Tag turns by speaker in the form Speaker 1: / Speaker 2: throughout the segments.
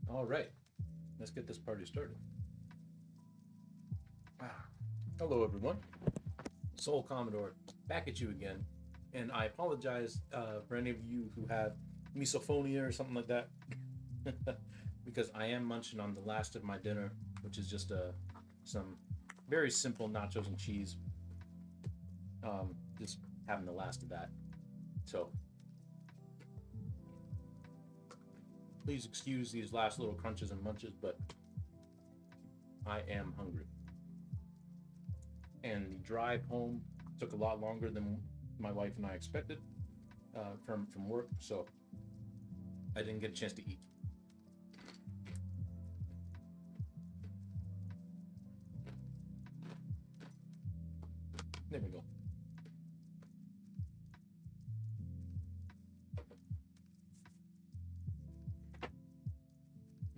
Speaker 1: All right, let's get this party started. Hello, everyone. Soul Commodore, back at you again. And I apologize for any of you who have misophonia or something like that, because I am munching on the last of my dinner, which is just some very simple nachos and cheese. Just having the last of that. So please excuse these last little crunches and munches, but I am hungry. And the drive home took a lot longer than my wife and I expected from work, so I didn't get a chance to eat. There we go.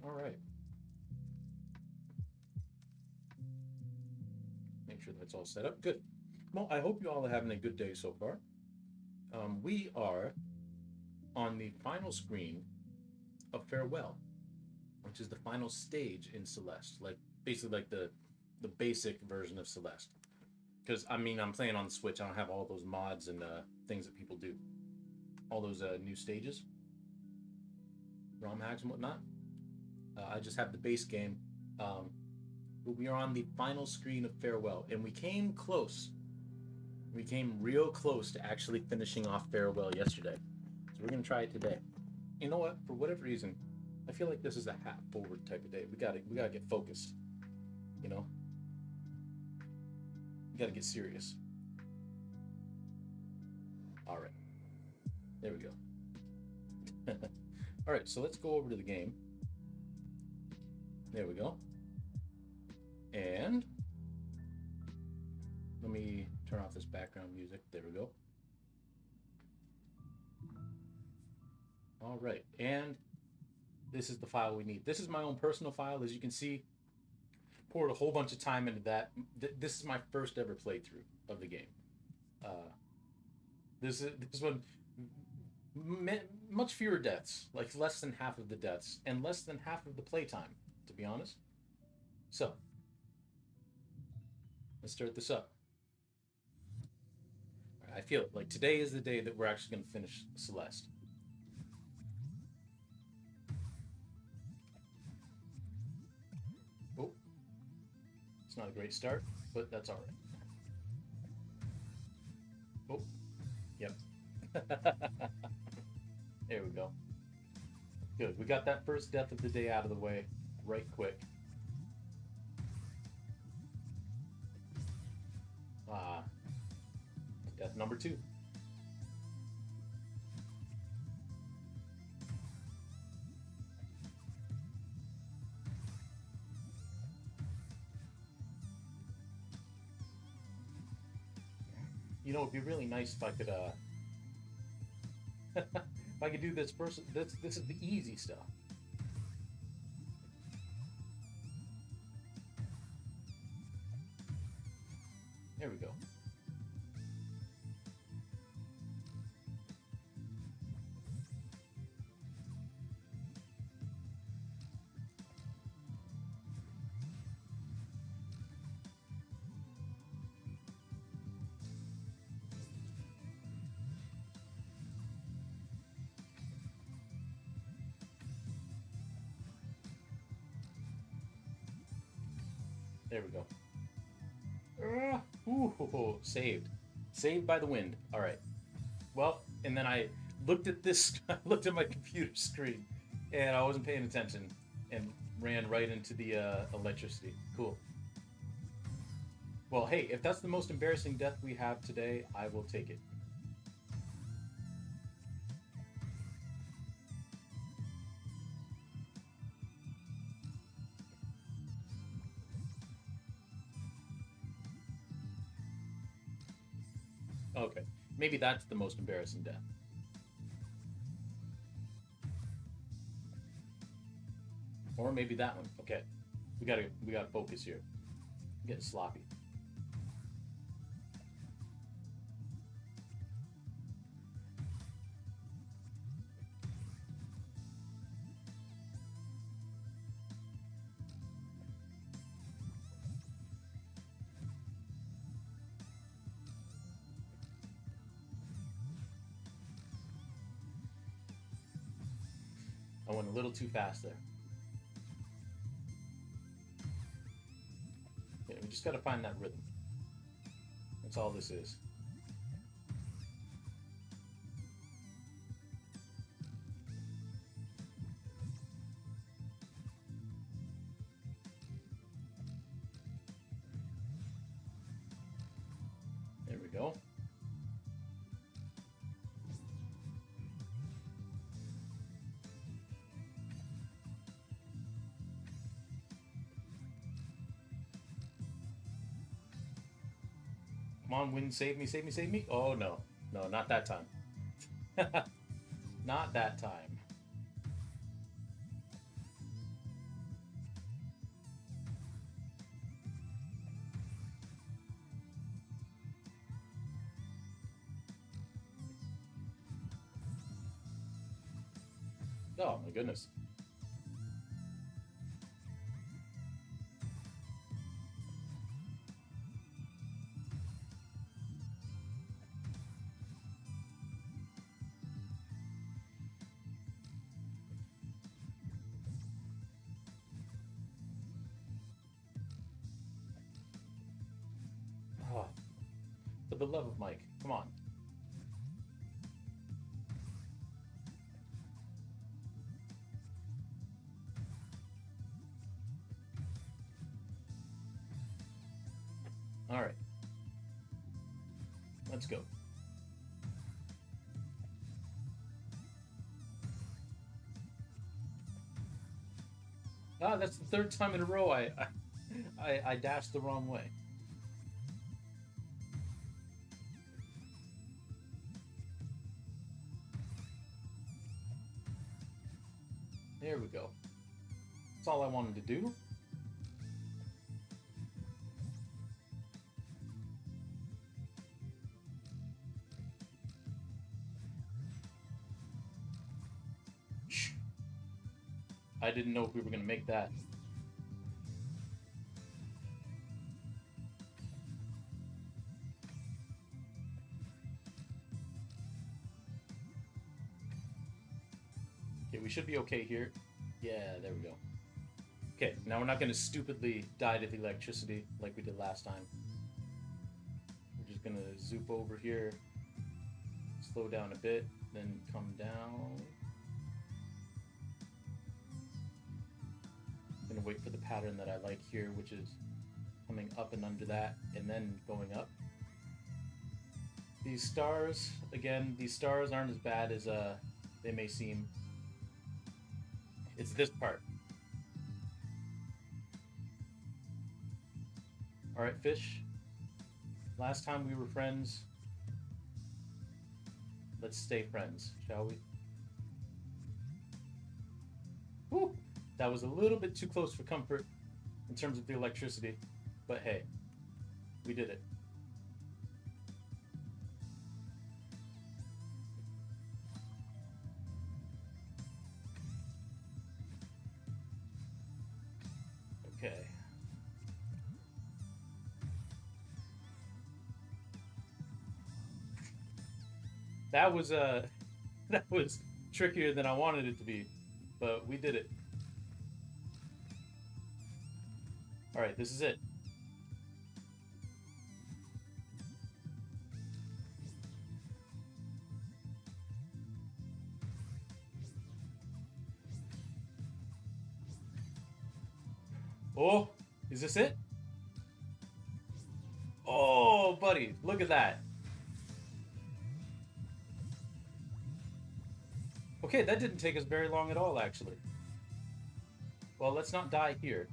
Speaker 1: All right. Make sure that's all set up. Good. Well, I hope you all are having a good day so far. We are on the final screen of Farewell, which is the final stage in Celeste, like basically like the basic version of Celeste. Because I mean, I'm playing on the Switch. I don't have all those mods and things that people do, all those new stages, ROM hacks and whatnot. I just have the base game. But we are on the final screen of Farewell, and we came close. We came real close to actually finishing off Farewell yesterday. So we're gonna try it today. You know what? For whatever reason, I feel like this is a hat forward type of day. We gotta get focused. You know, we gotta get serious. All right, there we go. All right, so let's go over to the game. There we go. And let me turn off this background music. There we go. All right, and this is the file we need. This is my own personal file. As you can see, poured a whole bunch of time into that. This is my first ever playthrough of the game. Uh, this one, much fewer deaths, like less than half of the deaths, and less than half of the playtime, to be honest. So let's start this up. I feel it. Like today is the day that we're actually going to finish Celeste. Oh, it's not a great start, but that's all right. Oh, yep. There we go. Good. We got that first death of the day out of the way right quick. Ah, death number two. You know, it'd be really nice if I could if I could do this first. This is the easy stuff. There we go. There we go. Saved. Saved by the wind. All right. Well, and then I looked at this, I looked at my computer screen, and I wasn't paying attention and ran right into the electricity. Cool. Well, hey, if that's the most embarrassing death we have today, I will take it. Okay. Maybe that's the most embarrassing death. Or maybe that one. Okay. We gotta focus here. I'm getting sloppy. going a little too fast there. Okay, we just got to find that rhythm. That's all this is. There we go. Come on, wind, save me, save me, save me. Oh, no. No, not that time. Not that time. Oh, my goodness. Oh, for the love of Mike. Come on. All right. Let's go. Ah, that's the third time in a row I dashed the wrong way. There we go. That's all I wanted to do. Shh. I didn't know if we were going to make that. Okay, we should be okay here. Yeah, there we go. Okay, now we're not going to stupidly die to the electricity like we did last time. We're just going to zoop over here, slow down a bit, then come down. I'm going to wait for the pattern that I like here, which is coming up and under that, and then going up. These stars, again, these stars aren't as bad as they may seem. It's this part. Alright, fish. Last time we were friends. Let's stay friends, shall we? Whew! That was a little bit too close for comfort in terms of the electricity. But hey, we did it. Okay. That was that was trickier than I wanted it to be, but we did it. All right, this is it. Oh, is this it? Oh, buddy, look at that. Okay, that didn't take us very long at all, actually. Well, let's not die here.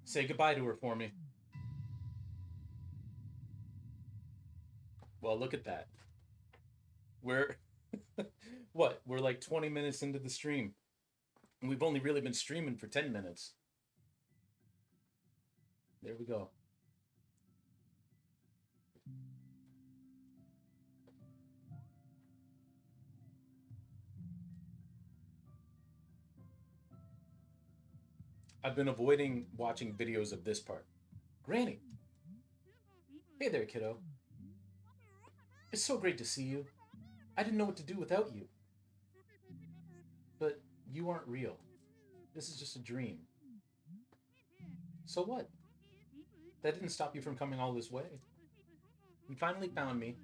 Speaker 1: Say goodbye to her for me. Well, look at that. We're what? We're like 20 minutes into the stream. And we've only really been streaming for 10 minutes. There we go. I've been avoiding watching videos of this part. Granny. Hey there, kiddo. It's so great to see you. I didn't know what to do without you. You aren't real. This is just a dream. So what? That didn't stop you from coming all this way. You finally found me,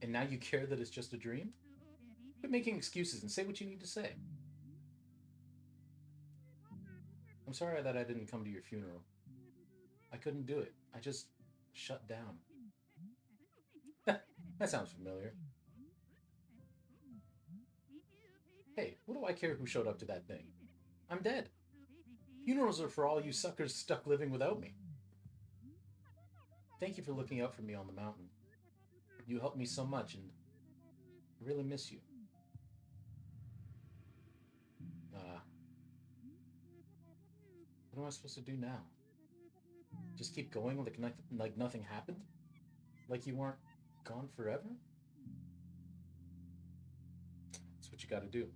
Speaker 1: and now you care that it's just a dream? Quit making excuses and say what you need to say. I'm sorry that I didn't come to your funeral. I couldn't do it. I just shut down. That sounds familiar. Hey, what do I care who showed up to that thing? I'm dead. Funerals are for all you suckers stuck living without me. Thank you for looking out for me on the mountain. You helped me so much, and I really miss you. Uh, what am I supposed to do now? Just keep going like nothing happened? Like you weren't gone forever? That's what you gotta do.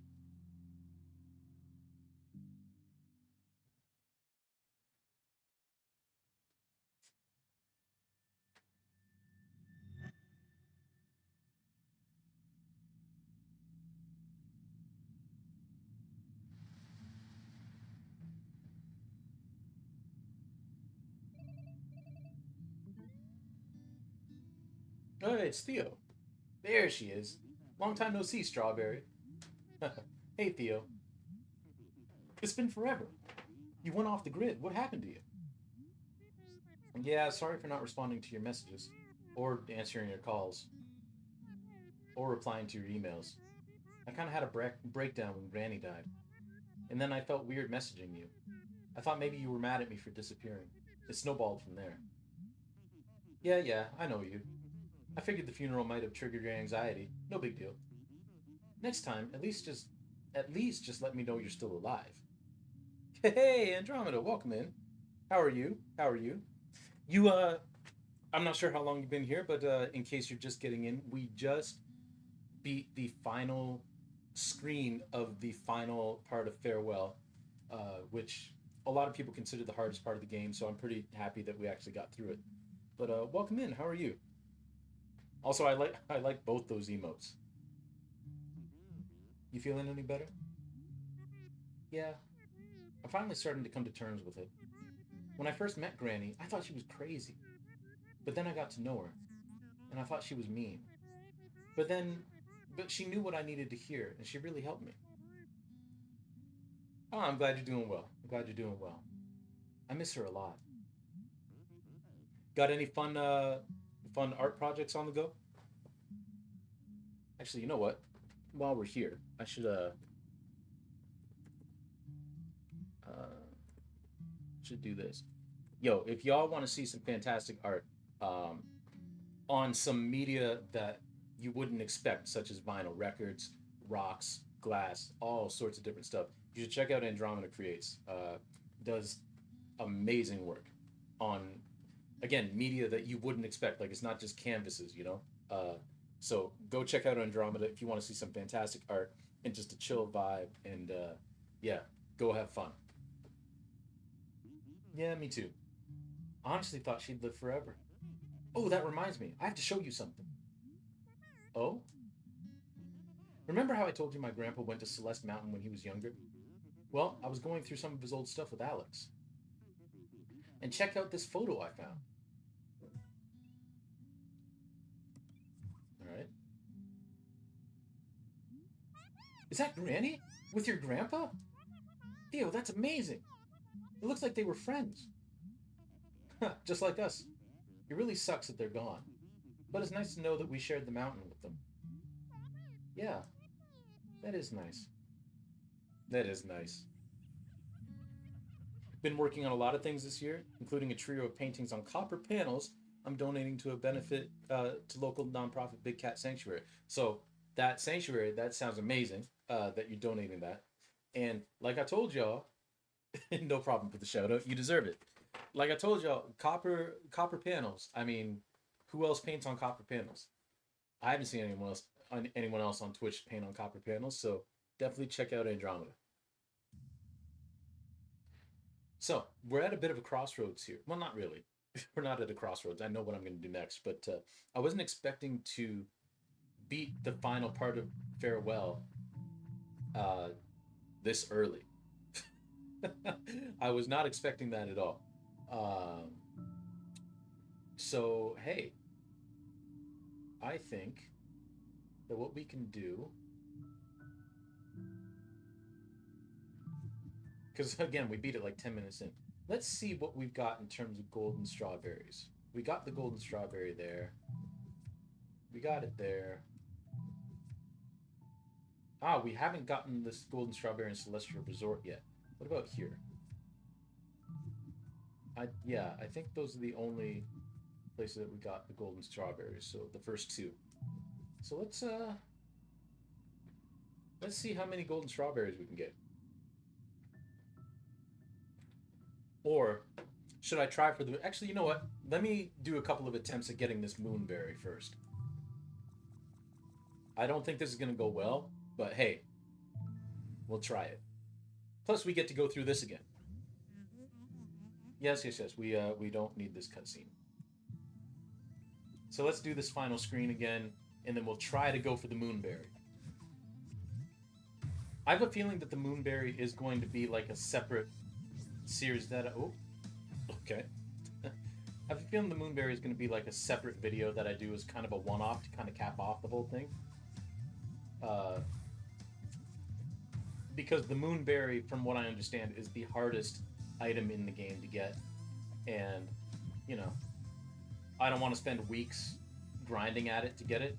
Speaker 1: Oh, it's Theo. There she is. Long time no see, Strawberry. Hey, Theo. It's been forever. You went off the grid. What happened to you? Yeah, sorry for not responding to your messages, or answering your calls, or replying to your emails. I kind of had a breakdown when Granny died, and then I felt weird messaging you. I thought maybe you were mad at me for disappearing. It snowballed from there. Yeah, yeah, I know you. I figured the funeral might have triggered your anxiety. No big deal. Next time, at least just let me know you're still alive. Hey, Andromeda, welcome in. How are you? How are you? You I'm not sure how long you've been here, but in case you're just getting in, we just beat the final screen of the final part of Farewell, which a lot of people consider the hardest part of the game. So I'm pretty happy that we actually got through it. But welcome in. How are you? Also, I like both those emotes. You feeling any better? Yeah, I'm finally starting to come to terms with it. When I first met Granny, I thought she was crazy. But then I got to know her, and I thought she was mean. But then, but she knew what I needed to hear, and she really helped me. Oh, I'm glad you're doing well. I'm glad you're doing well. I miss her a lot. Got any fun art projects on the go? Actually, you know what? While we're here, I uh should do this. Yo, if y'all want to see some fantastic art, um, on some media that you wouldn't expect, such as vinyl records, rocks, glass, all sorts of different stuff. You should check out Andromeda Creates. Does amazing work on, again, media that you wouldn't expect. Like it's not just canvases, you know. So go check out Andromeda if you want to see some fantastic art and just a chill vibe. And yeah, go have fun. Yeah, me too. Honestly, thought she'd live forever. Oh, that reminds me. I have to show you something. Oh, remember how I told you my grandpa went to Celeste Mountain when he was younger? Well, I was going through some of his old stuff with Alex. And check out this photo I found. All right. Is that Granny? With your grandpa? Theo, that's amazing. It looks like they were friends. Just like us. It really sucks that they're gone. But it's nice to know that we shared the mountain with them. Yeah, that is nice. That is nice. Been working on a lot of things this year, including a trio of paintings on copper panels I'm donating to a benefit to local nonprofit Big Cat Sanctuary. So that sanctuary, that sounds amazing that you're donating that. And like I told y'all, no problem for the shout out. You deserve it. Like I told y'all, copper panels. I mean, who else paints on copper panels? I haven't seen anyone else on Twitch paint on copper panels. So definitely check out Andromeda. So we're at a bit of a crossroads here. Well, not really. We're not at a crossroads. I know what I'm going to do next, but I wasn't expecting to beat the final part of Farewell uh, this early. I was not expecting that at all. Um, so, hey, I think that what we can do, because again, we beat it like 10 minutes in. Let's see what we've got in terms of golden strawberries. We got the golden strawberry there. We got it there. Ah, we haven't gotten this golden strawberry in Celestial Resort yet. What about here? Yeah, I think those are the only places that we got the golden strawberries. So the first two. So let's see how many golden strawberries we can get. Or should I try for the? Actually, you know what? Let me do a couple of attempts at getting this moonberry first. I don't think this is gonna go well, but hey, we'll try it. Plus, we get to go through this again. Yes, yes, yes. We don't need this cutscene. So let's do this final screen again, and then we'll try to go for the moonberry. I have a feeling that the moonberry is going to be like a separate series that. Oh, okay. I have a feeling the moonberry is going to be like a separate video that I do as kind of a one-off to kind of cap off the whole thing. Because the moonberry, from what I understand, is the hardest item in the game to get, and you know, I don't want to spend weeks grinding at it to get it.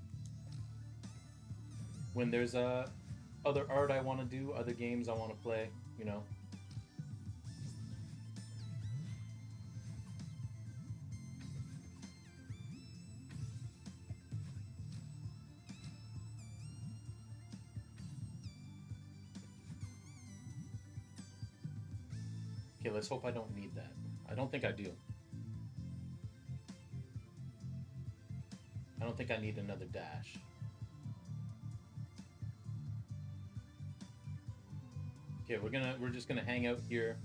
Speaker 1: When there's other art I want to do, other games I want to play, you know. Okay, let's hope I don't need that. I don't think I do. I don't think I need another dash. Okay, we're just gonna hang out here.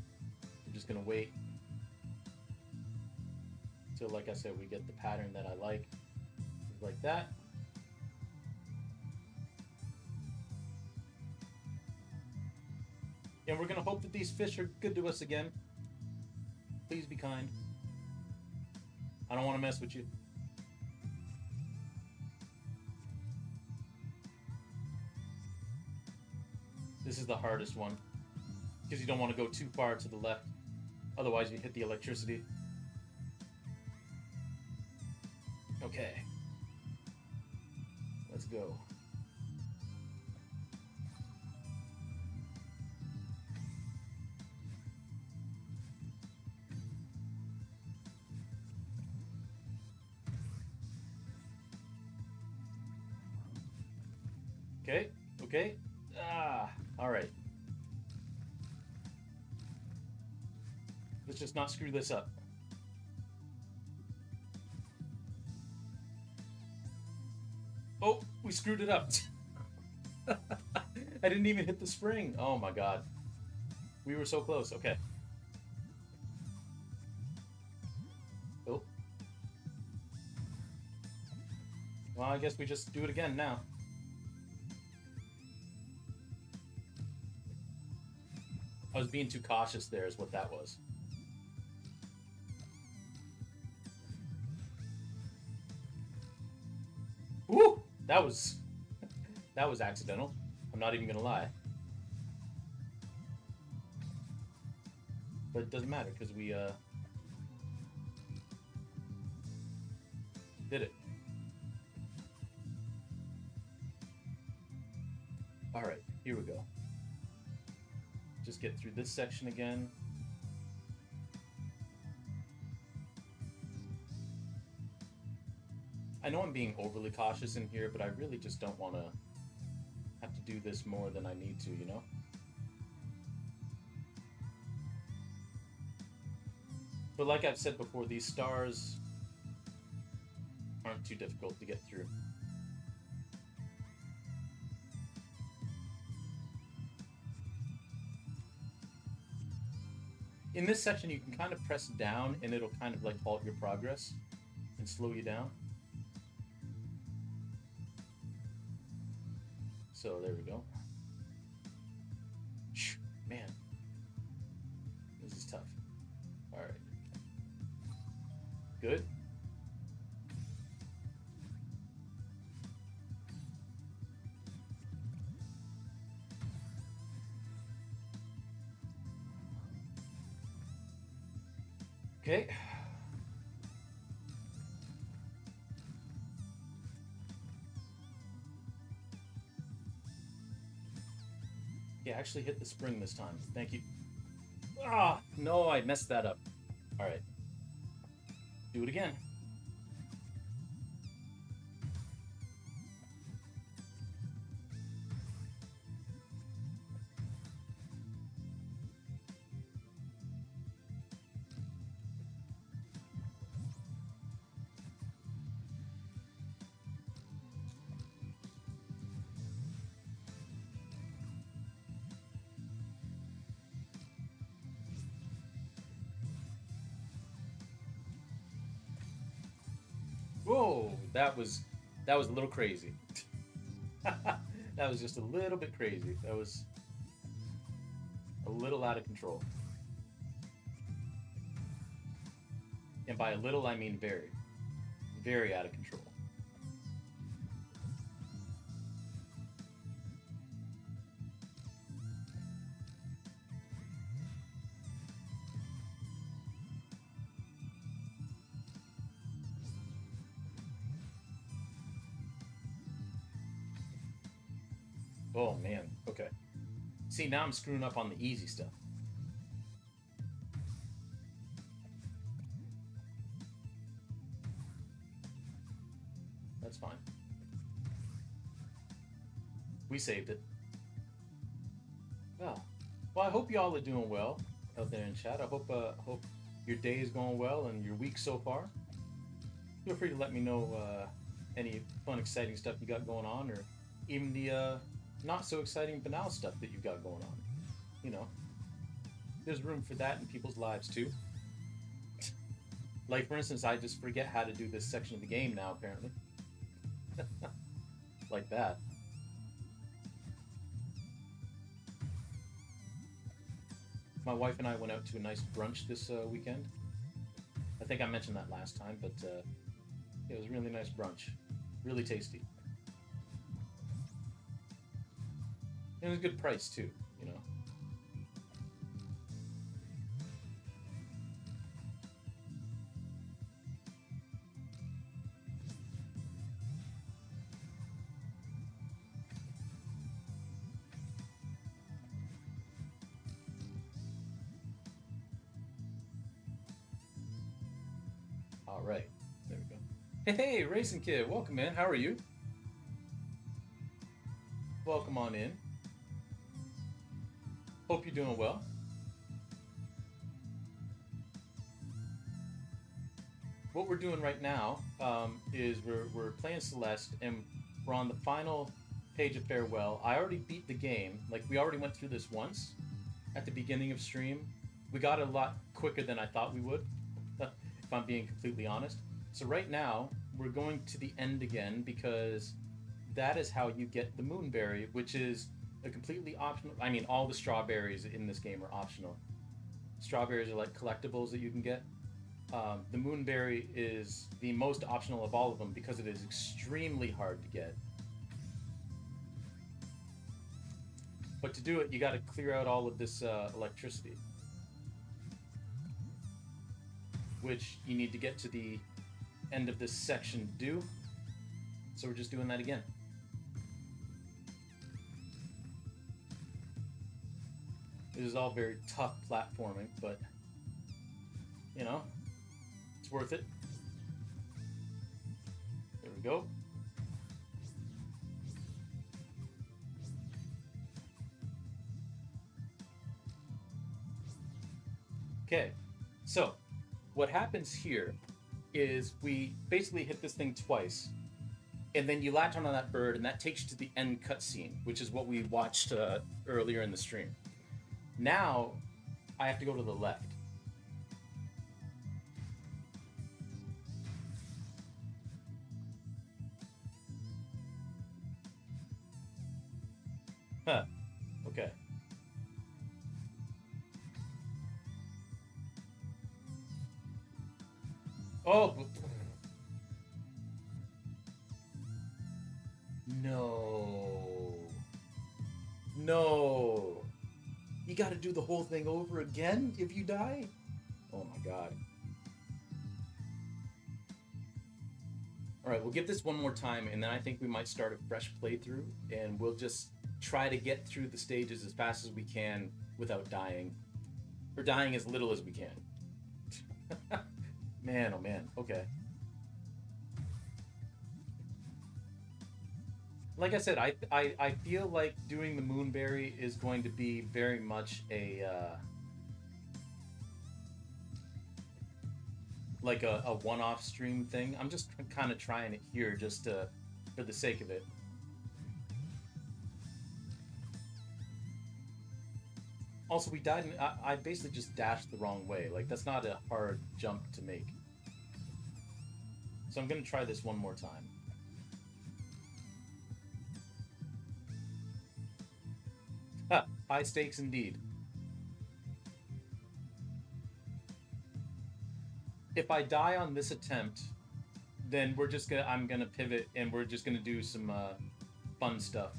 Speaker 1: We're just gonna wait till, like I said, we get the pattern that I like that. And we're gonna hope that these fish are good to us again. Please be kind. I don't want to mess with you. This is the hardest one, because you don't want to go too far to the left. Otherwise, you hit the electricity. Okay. Let's go. Okay, okay. All right. Let's just not screw this up. Oh, we screwed it up. I didn't even hit the spring. Oh my god. We were so close. Okay. Oh. Well, I guess we just do it again now. I was being too cautious there is what that was. Woo! That was accidental. I'm not even gonna lie. But it doesn't matter because we did it. Alright, here we go. Just get through this section again. I know I'm being overly cautious in here, but I really just don't want to have to do this more than I need to, you know? But like I've said before, these stars aren't too difficult to get through. In this section, you can kind of press down and it'll kind of like halt your progress and slow you down. So there we go. man, this is tough. All right, good. Okay. Yeah, actually hit the spring this time. Thank you. Ah, no, I messed that up. All right, do it again. Whoa, that was a little crazy. That was just a little bit crazy. That was a little out of control. And by a little, I mean very, very out of control. Oh man. Okay. See, now I'm screwing up on the easy stuff. That's fine. We saved it. Oh. Well, I hope y'all are doing well out there in chat. I hope your day is going well and your week so far. Feel free to let me know any fun, exciting stuff you got going on, or even the not so exciting, banal stuff that you've got going on. You know, there's room for that in people's lives too. Like, for instance, I just forget how to do this section of the game now, apparently. Like that. My wife and I went out to a nice brunch this weekend. I think I mentioned that last time, but it was a really nice brunch. Really tasty. And it was a good price, too, you know. All right. There we go. Hey, Racing Kid, welcome in. How are you? Welcome on in. Hope you're doing well. What we're doing right now is we're playing Celeste, and we're on the final page of Farewell. I already beat the game. Like, we already went through this once at the beginning of stream. We got it a lot quicker than I thought we would, if I'm being completely honest. So right now, we're going to the end again, because that is how you get the Moonberry, which is a completely optional. I mean, all the strawberries in this game are optional. Strawberries are like collectibles that you can get. The Moonberry is the most optional of all of them because it is extremely hard to get. But to do it, you got to clear out all of this electricity, which you need to get to the end of this section to do. So we're just doing that again. This is all very tough platforming, but you know, it's worth it. There we go. Okay, so what happens here is we basically hit this thing twice, and then you latch on that bird, and that takes you to the end cutscene, which is what we watched earlier in the stream. Now, I have to go to the left. Huh. Okay. Oh, no. No. You gotta do the whole thing over again if you die? Oh my god. Alright, we'll give this one more time, and then I think we might start a fresh playthrough, and we'll just try to get through the stages as fast as we can without dying. Or dying as little as we can. Man, oh man. Okay. Like I said, I feel like doing the Moonberry is going to be very much a like a one-off stream thing. I'm just kind of trying it here just to, for the sake of it. Also, we died. I basically just dashed the wrong way. Like that's not a hard jump to make. So I'm gonna try this one more time. Ha! High stakes indeed. If I die on this attempt, then I'm gonna pivot and we're just gonna do some fun stuff.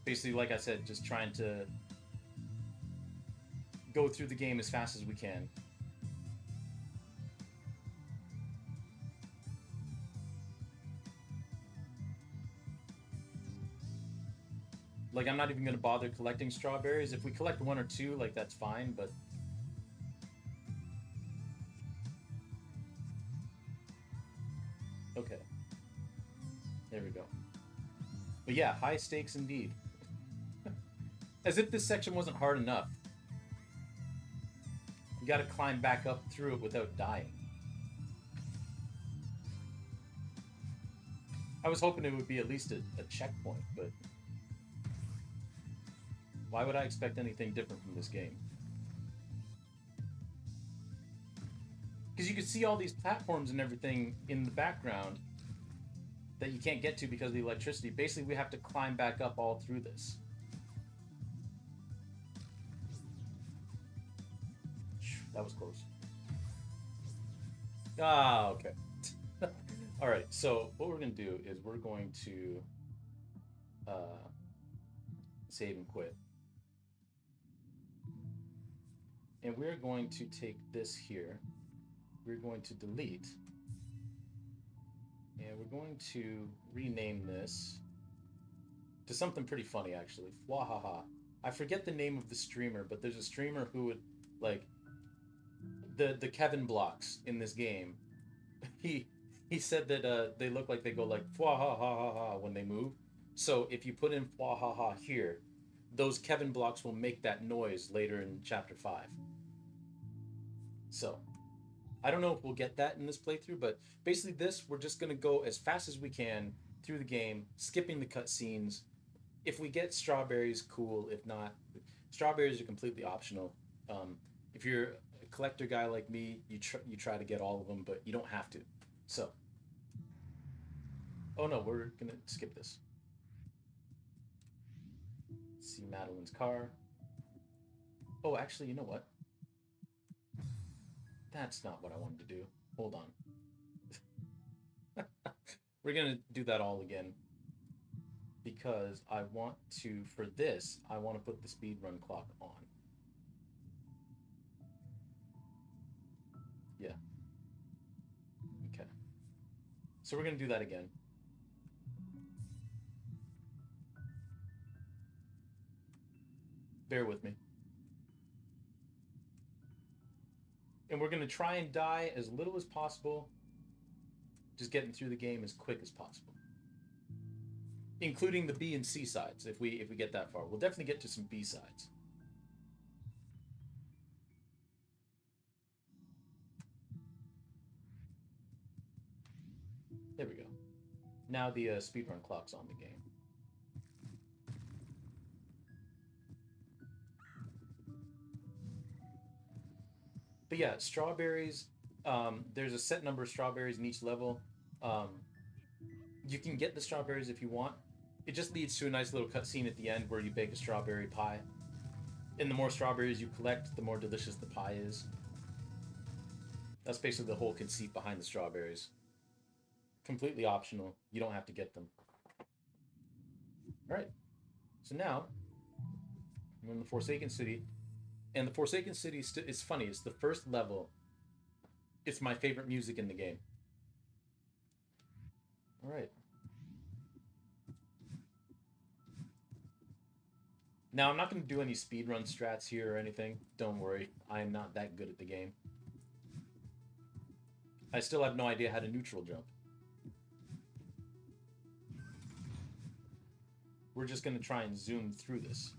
Speaker 1: Basically, like I said, just trying to go through the game as fast as we can. Like I'm not even gonna bother collecting strawberries. If we collect one or two, like that's fine, but okay. There we go. But yeah, high stakes indeed. As if this section wasn't hard enough. You gotta climb back up through it without dying. I was hoping it would be at least a checkpoint, but why would I expect anything different from this game? Because you can see all these platforms and everything in the background that you can't get to because of the electricity. Basically, we have to climb back up all through this. That was close. Ah, okay. All right, so what we're going to do is we're going to save and quit. And we're going to take this here. We're going to delete. And we're going to rename this to something pretty funny, actually. Fwahaha. I forget the name of the streamer, but there's a streamer who would, like, the Kevin blocks in this game. He he said that they look like they go like fwahaha when they move. So if you put in fwahaha here, those Kevin blocks will make that noise later in chapter 5. So I don't know if we'll get that in this playthrough, but basically this, we're just going to go as fast as we can through the game, skipping the cutscenes. If we get strawberries, cool. If not, strawberries are completely optional. If you're a collector guy like me, you try to get all of them, but you don't have to. So, oh no, we're going to skip this. See Madeline's car. Oh, actually, you know what? That's not what I wanted to do. Hold on. We're going to do that all again. Because I want to, for this, I want to put the speed run clock on. Yeah. Okay. So we're going to do that again. Bear with me. And we're going to try and die as little as possible, just getting through the game as quick as possible. Including the B and C sides, if we get that far. We'll definitely get to some B sides. There we go. Now the speedrun clock's on the game. But yeah, strawberries. There's a set number of strawberries in each level. Um, you can get the strawberries if you want. It just leads to a nice little cutscene at the end where you bake a strawberry pie. And the more strawberries you collect, the more delicious the pie is. That's basically the whole conceit behind the strawberries. Completely optional. You don't have to get them. All right. So now we're in the Forsaken City, and the Forsaken City is funny. It's the first level. It's my favorite music in the game. All right. Now I'm not going to do any speedrun strats here or anything. Don't worry. I am not that good at the game. I still have no idea how to neutral jump. We're just going to try and zoom through this.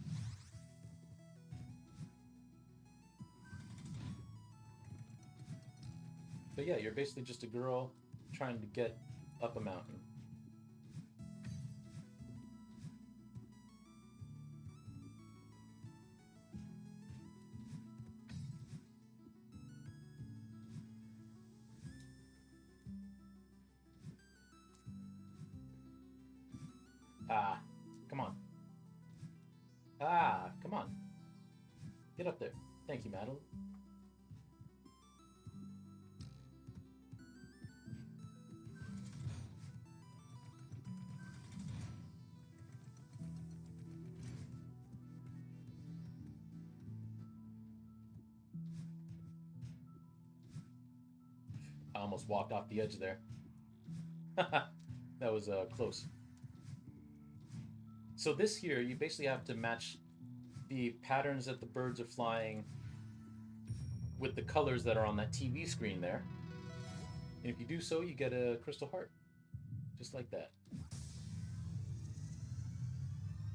Speaker 1: But yeah, you're basically just a girl trying to get up a mountain. Ah, come on. Ah, come on. Get up there. Thank you, Madeline. I almost walked off the edge there. That was close. So this here, you basically have to match the patterns that the birds are flying with the colors that are on that TV screen there. And if you do so, you get a crystal heart. Just like that.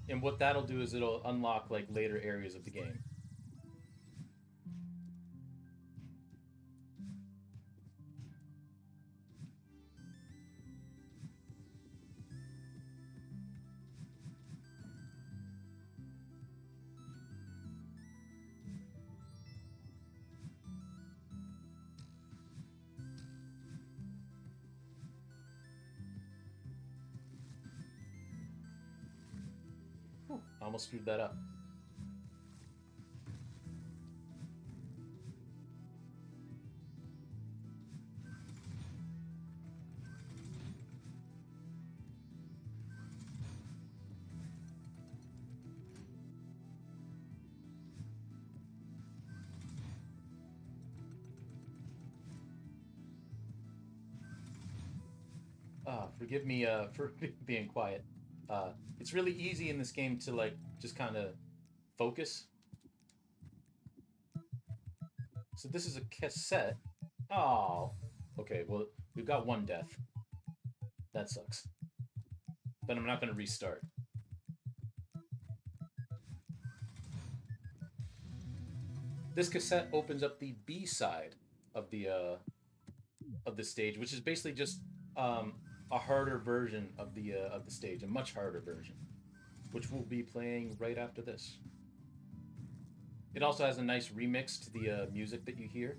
Speaker 1: And what that'll do is it'll unlock like later areas of the game. I almost screwed that up. Forgive me for being quiet. It's really easy in this game to like just kind of focus. So this is a cassette. Oh, okay. Well, we've got one death. That sucks. But I'm not going to restart. This cassette opens up the B side of the stage, which is basically just a harder version of the stage, a much harder version, which we'll be playing right after this. It also has a nice remix to the music that you hear.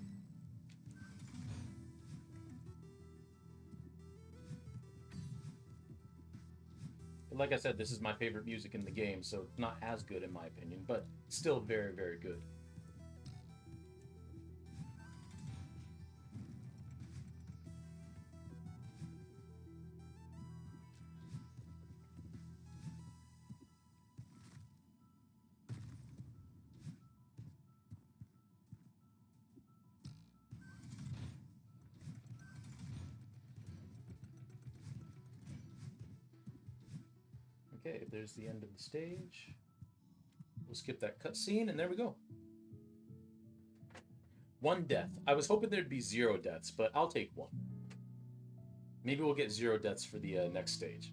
Speaker 1: But like I said, this is my favorite music in the game, so it's not as good in my opinion, but still very, very good. Okay, there's the end of the stage. We'll skip that cutscene, and there we go. One death. I was hoping there'd be 0 deaths, but I'll take 1. Maybe we'll get 0 deaths for the next stage.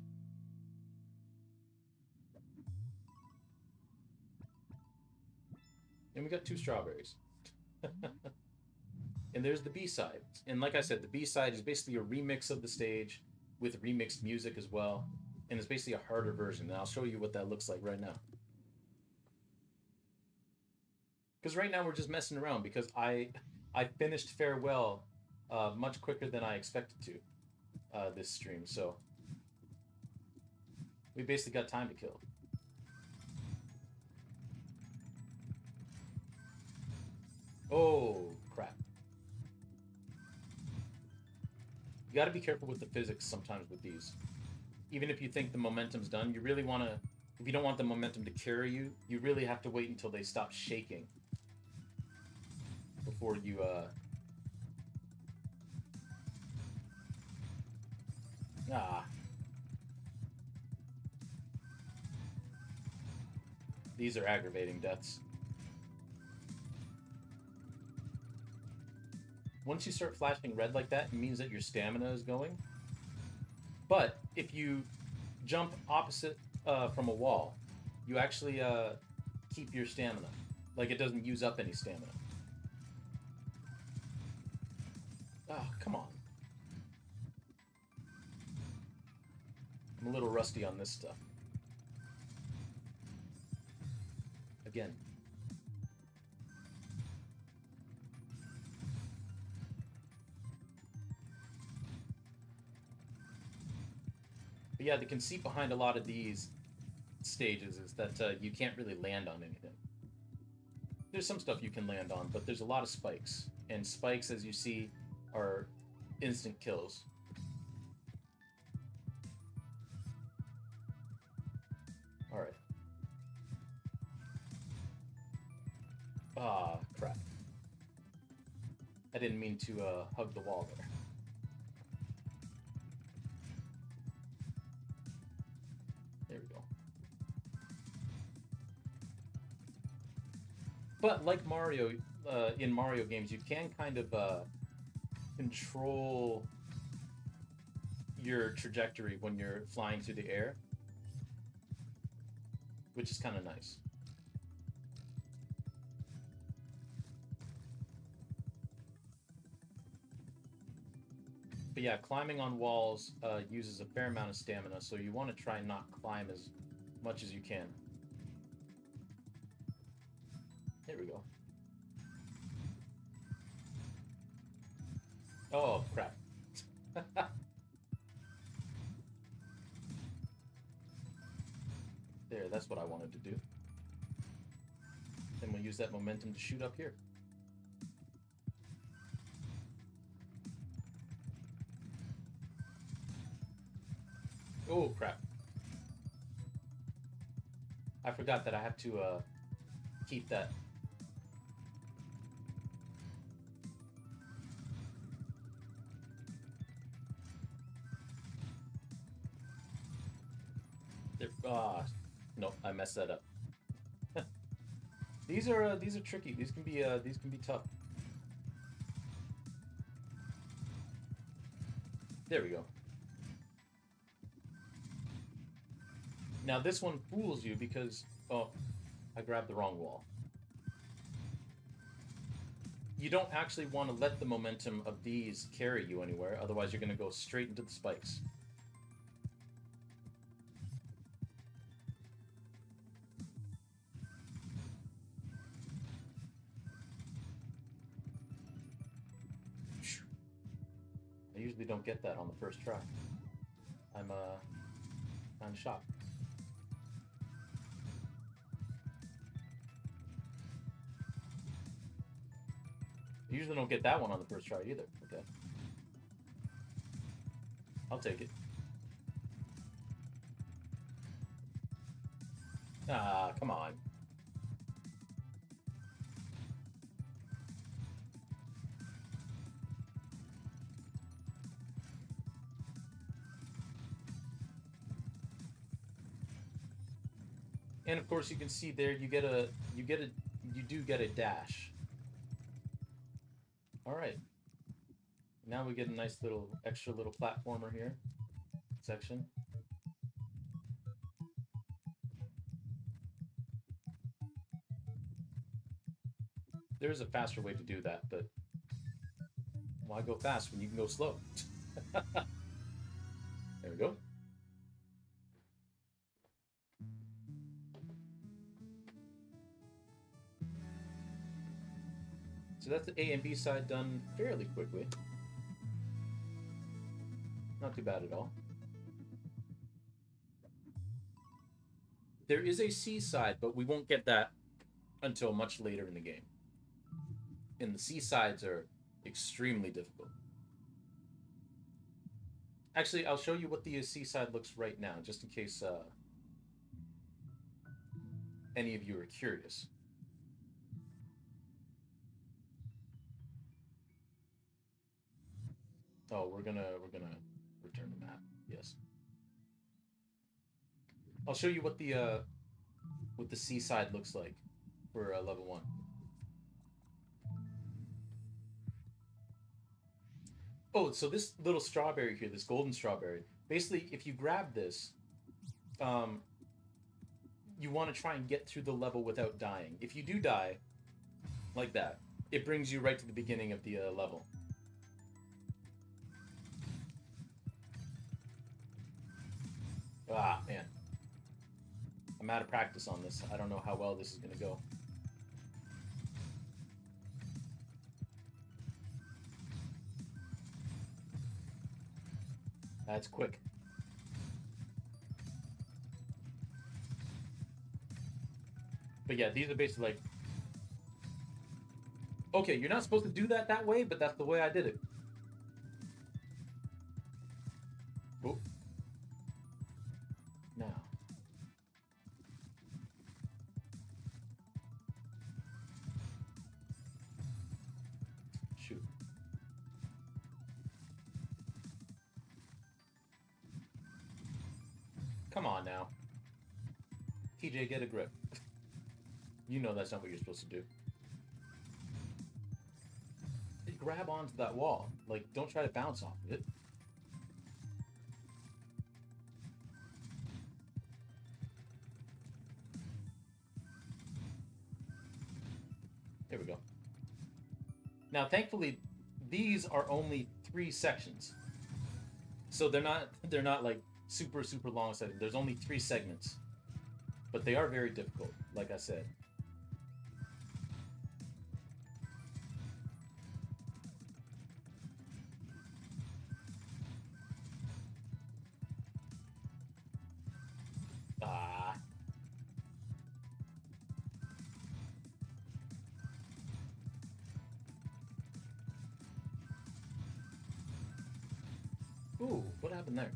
Speaker 1: And we got 2 strawberries. And there's the B-side. And like I said, the B-side is basically a remix of the stage with remixed music as well. And it's basically a harder version. And I'll show you what that looks like right now. Because right now we're just messing around because I finished Farewell much quicker than I expected to this stream. So we basically got time to kill. Oh, crap. You got to be careful with the physics sometimes with these. Even if you think the momentum's done, you really want to. If you don't want the momentum to carry you, you really have to wait until they stop shaking before you. Ah. These are aggravating deaths. Once you start flashing red like that, it means that your stamina is going. But if you jump opposite from a wall, you actually keep your stamina. Like, it doesn't use up any stamina. Oh, come on. I'm a little rusty on this stuff. Again. But yeah, the conceit behind a lot of these stages is that you can't really land on anything. There's some stuff you can land on, but there's a lot of spikes. And spikes, as you see, are instant kills. Alright. Ah, crap. I didn't mean to hug the wall there. There we go. But like Mario, in Mario games, you can kind of control your trajectory when you're flying through the air, which is kind of nice. But yeah, climbing on walls uses a fair amount of stamina, so you want to try and not climb as much as you can. There we go. Oh, crap. There, that's what I wanted to do. Then we'll use that momentum to shoot up here. Oh, crap. I forgot that I have to keep that. Nope, I messed that up. These are tricky. These can be tough. There we go. Now this one fools you because I grabbed the wrong wall. You don't actually want to let the momentum of these carry you anywhere, otherwise you're going to go straight into the spikes. I usually don't get that on the first try. I'm kind of shocked. I usually don't get that one on the first try either. Okay. I'll take it. Ah, come on. And of course you can see there you do get a dash. Alright. Now we get a nice little extra little platformer here section. There's a faster way to do that, but why go fast when you can go slow? There we go. So that's the A and B side done fairly quickly. Not too bad at all. There is a C side, but we won't get that until much later in the game. And the C sides are extremely difficult. Actually, I'll show you what the seaside looks right now, just in case any of you are curious. Oh, we're gonna return the map. Yes. I'll show you what the seaside looks like for level 1. Oh, so this little strawberry here, this golden strawberry, basically, if you grab this, um, you want to try and get through the level without dying. If you do die, like that, it brings you right to the beginning of the level. Ah, man. I'm out of practice on this. I don't know how well this is going to go. That's quick. But yeah, these are basically like... Okay, you're not supposed to do that way, but that's the way I did it. Oh. Now. Shoot. Come on now. TJ, get a grip. You know that's not what you're supposed to do. Grab onto that wall. Like, don't try to bounce off of it. There we go. Now, thankfully, these are only 3 sections. So they're not like super long sections. There's only 3 segments. But they are very difficult, like I said. Ah. Ooh, what happened there?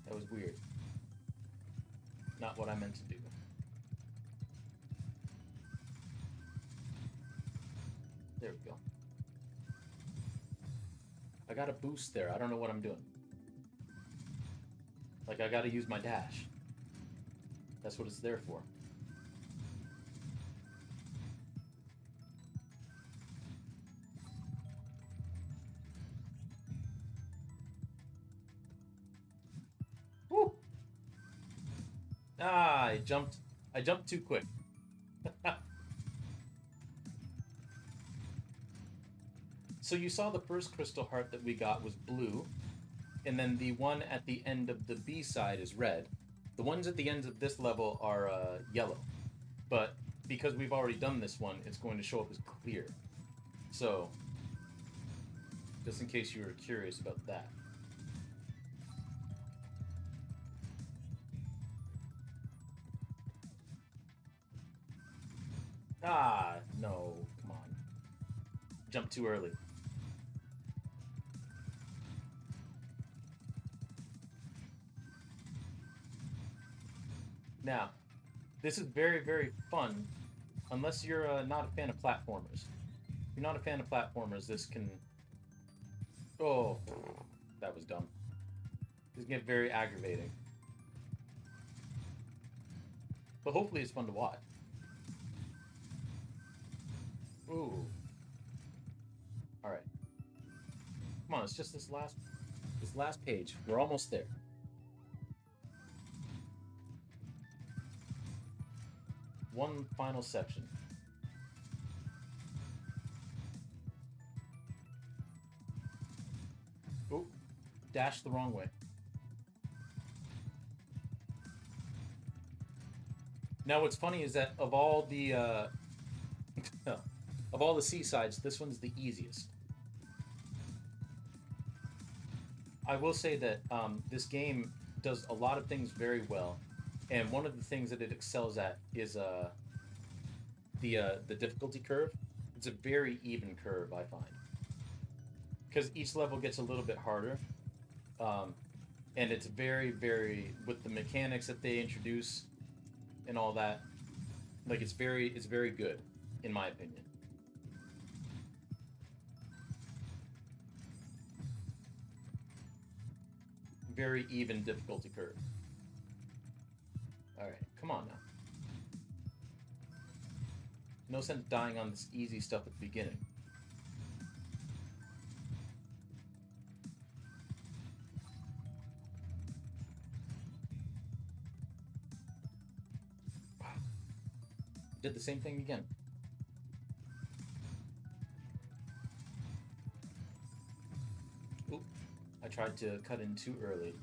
Speaker 1: That was weird. Not what I meant to do. There we go. I got a boost there. I don't know what I'm doing. Like, I gotta use my dash. That's what it's there for. Woo! Ah, I jumped too quick. So you saw the first crystal heart that we got was blue, and then the one at the end of the B side is red. The ones at the ends of this level are yellow, but because we've already done this one, it's going to show up as clear. So, just in case you were curious about that. Ah, no, come on. Jump too early. Now, this is very fun, unless you're not a fan of platformers. If you're not a fan of platformers, this can... Oh, that was dumb. This can get very aggravating. But hopefully it's fun to watch. Ooh. Alright. Come on, it's just this last page. We're almost there. One final section. Ooh, dashed the wrong way. Now, what's funny is that of all the of all the seasides, this one's the easiest. I will say that this game does a lot of things very well, and one of the things that it excels at is the difficulty curve. It's a very even curve, I find, because each level gets a little bit harder, um, and it's very, very with the mechanics that they introduce and all that. Like it's very good, in my opinion. Very even difficulty curve. All right, come on now. No sense dying on this easy stuff at the beginning. Did the same thing again. Oop, I tried to cut in too early.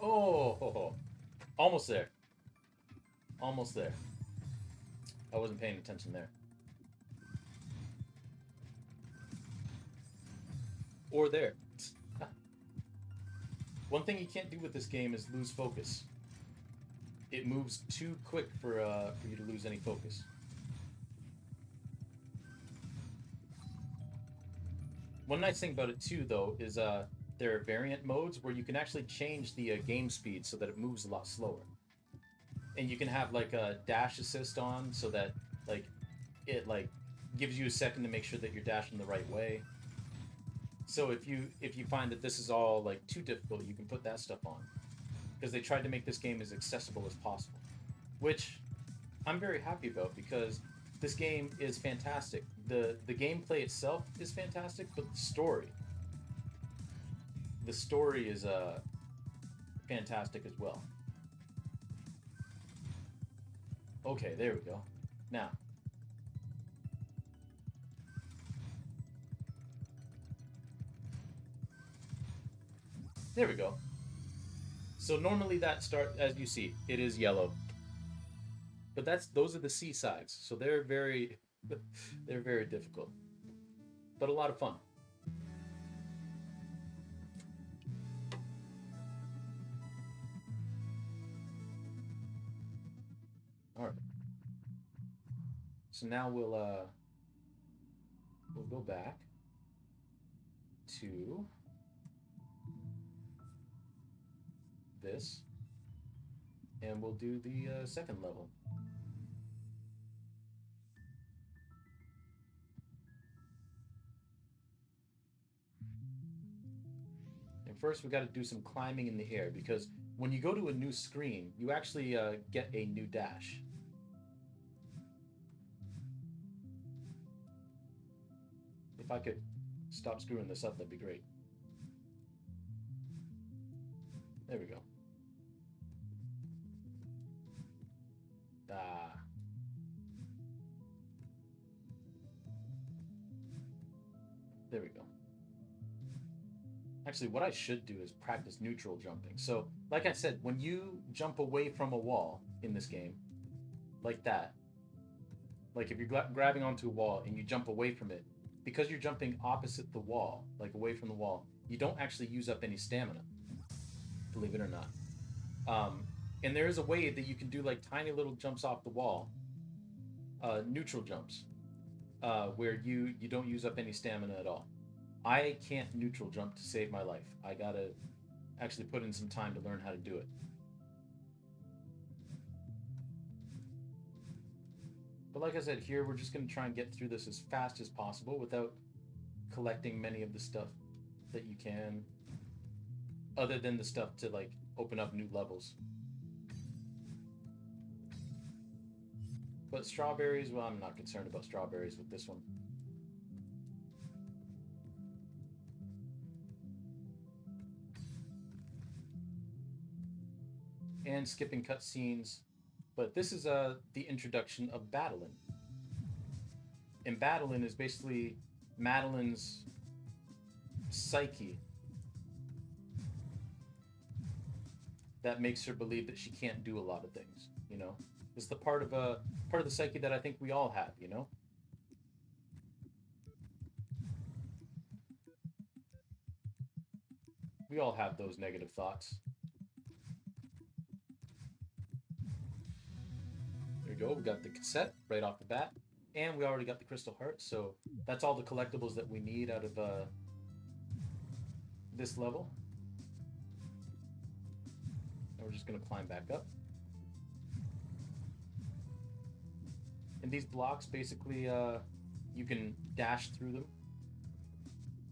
Speaker 1: Oh, almost there. Almost there. I wasn't paying attention there. Or there. One thing you can't do with this game is lose focus. It moves too quick for you to lose any focus. One nice thing about it too, though, is there are variant modes where you can actually change the game speed so that it moves a lot slower, and you can have like a dash assist on so that like it like gives you a second to make sure that you're dashing the right way. So if you find that this is all like too difficult, you can put that stuff on because they tried to make this game as accessible as possible, which I'm very happy about because this game is fantastic. The gameplay itself is fantastic, but the story is fantastic as well. Okay, there we go. Now, there we go. So normally that start as you see, it is yellow. But those are the C sides. So they're very they're very difficult. But a lot of fun. All right. So now we'll go back to this and we'll do the second level. And first we got to do some climbing in the air because when you go to a new screen, you actually get a new dash. If I could stop screwing this up, that'd be great. There we go. Ah, there we go. Actually, what I should do is practice neutral jumping. So, like I said, when you jump away from a wall in this game, like that, like if you're grabbing onto a wall and you jump away from it, because you're jumping opposite the wall, like away from the wall, you don't actually use up any stamina, believe it or not. And there is a way that you can do like tiny little jumps off the wall, neutral jumps, where you don't use up any stamina at all. I can't neutral jump to save my life. I gotta actually put in some time to learn how to do it. But like I said, here we're just gonna try and get through this as fast as possible without collecting many of the stuff that you can, other than the stuff to like open up new levels. But strawberries, well, I'm not concerned about strawberries with this one. And skipping cutscenes. But this is the introduction of Battling. And Battling is basically Madeline's psyche that makes her believe that she can't do a lot of things. You know, it's the part of the psyche that I think we all have. You know, We all have those negative thoughts. There we go. We got the cassette right off the bat. And we already got the crystal heart. So that's all the collectibles that we need out of this level. And we're just going to climb back up. And these blocks, basically, you can dash through them.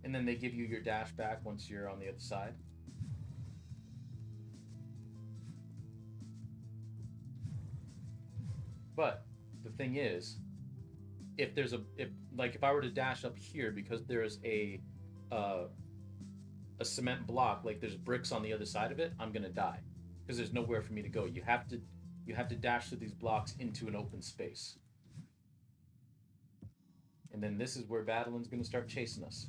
Speaker 1: And then they give you your dash back once you're on the other side. But the thing is, if I were to dash up here, because there's a cement block, like there's bricks on the other side of it, I'm gonna die because there's nowhere for me to go. You have to dash through these blocks into an open space. And then this is where Badelin's gonna start chasing us.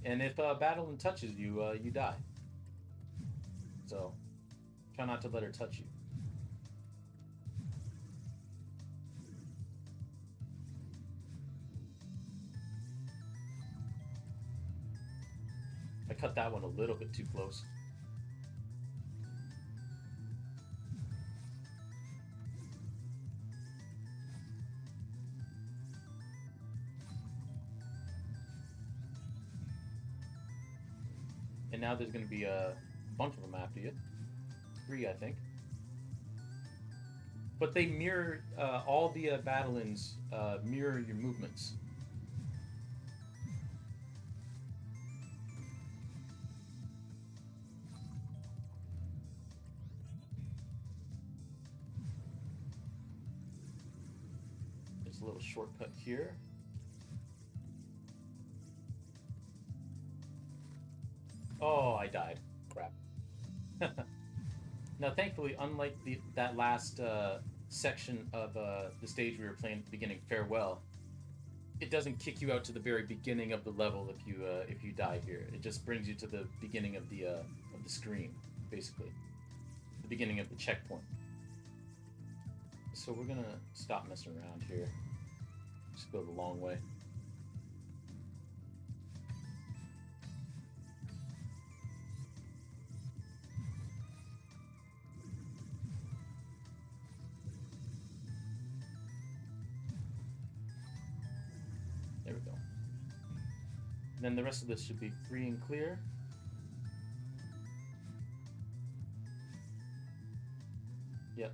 Speaker 1: And if Badeline touches you, you die. So try not to let her touch you. I cut that one a little bit too close. And now there's going to be a bunch of them after you. 3, I think. But they mirror, all the Badelins mirror your movements. There's a little shortcut here. Oh, I died. Crap. Now, thankfully, unlike that last section of the stage we were playing at the beginning, Farewell, it doesn't kick you out to the very beginning of the level if you die here. It just brings you to the beginning of the screen, basically, the beginning of the checkpoint. So we're gonna stop messing around here. Just go the long way. There we go. Then the rest of this should be free and clear. Yep.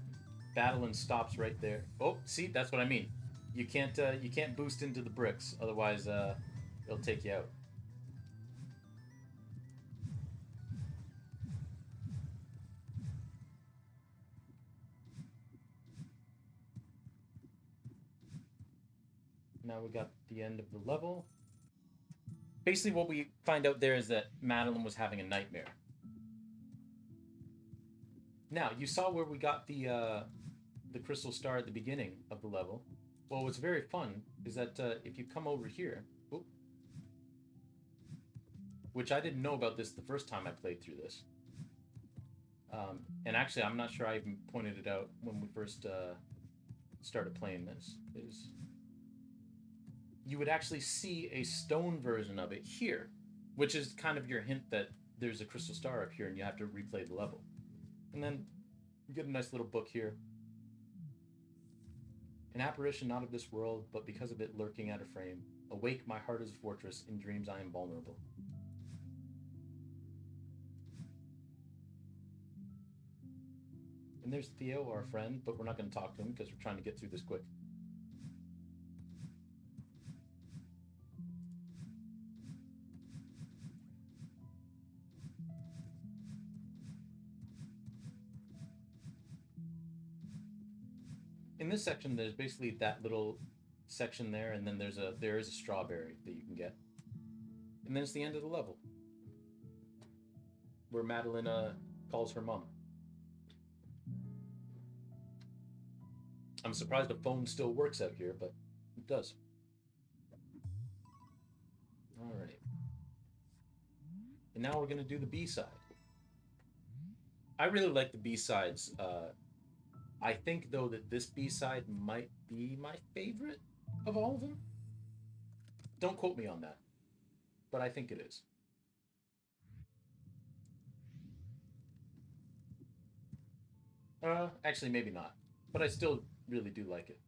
Speaker 1: Badeline stops right there. Oh, see, that's what I mean. You can't boost into the bricks, otherwise it'll take you out. Now we got the end of the level. Basically, what we find out there is that Madeline was having a nightmare. Now, you saw where we got the crystal star at the beginning of the level. Well, what's very fun is that if you come over here, which I didn't know about this the first time I played through this, and actually I'm not sure I even pointed it out when we first started playing this, is you would actually see a stone version of it here, which is kind of your hint that there's a crystal star up here and you have to replay the level. And then you get a nice little book here. An apparition not of this world, but because of it lurking at a frame. Awake, my heart is a fortress, in dreams I am vulnerable. And there's Theo, our friend, but we're not going to talk to him because we're trying to get through this quick. In this section, there's basically that little section there, and then there is a strawberry that you can get. And then it's the end of the level, where Madeline calls her mom. I'm surprised the phone still works out here, but it does. All right. And now we're going to do the B-side. I really like the B-sides. I think, though, that this B-side might be my favorite of all of them. Don't quote me on that. but I think it is. Actually, maybe not, but I still really do like it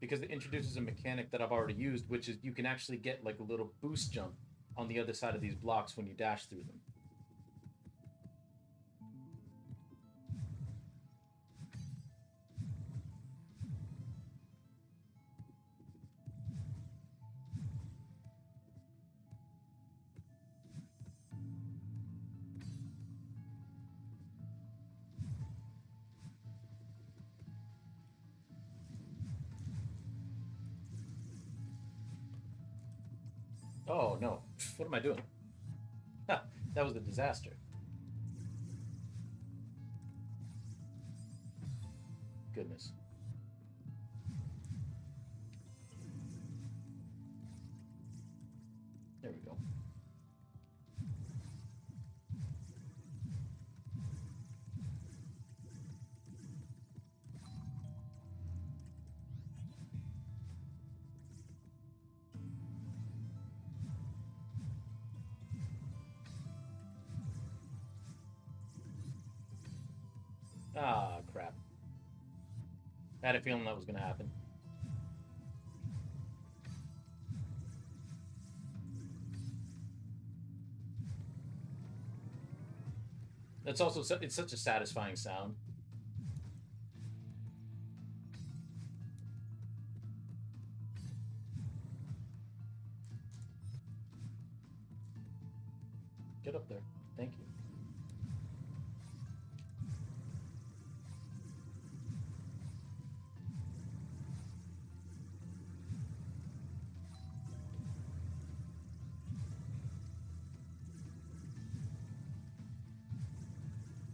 Speaker 1: because it introduces a mechanic that I've already used, which is you can actually get like a little boost jump on the other side of these blocks when you dash through them. Oh no, what am I doing? That was a disaster. Goodness. There we go. Ah, crap. I had a feeling that was going to happen. It's also it's such a satisfying sound. Get up there. Thank you.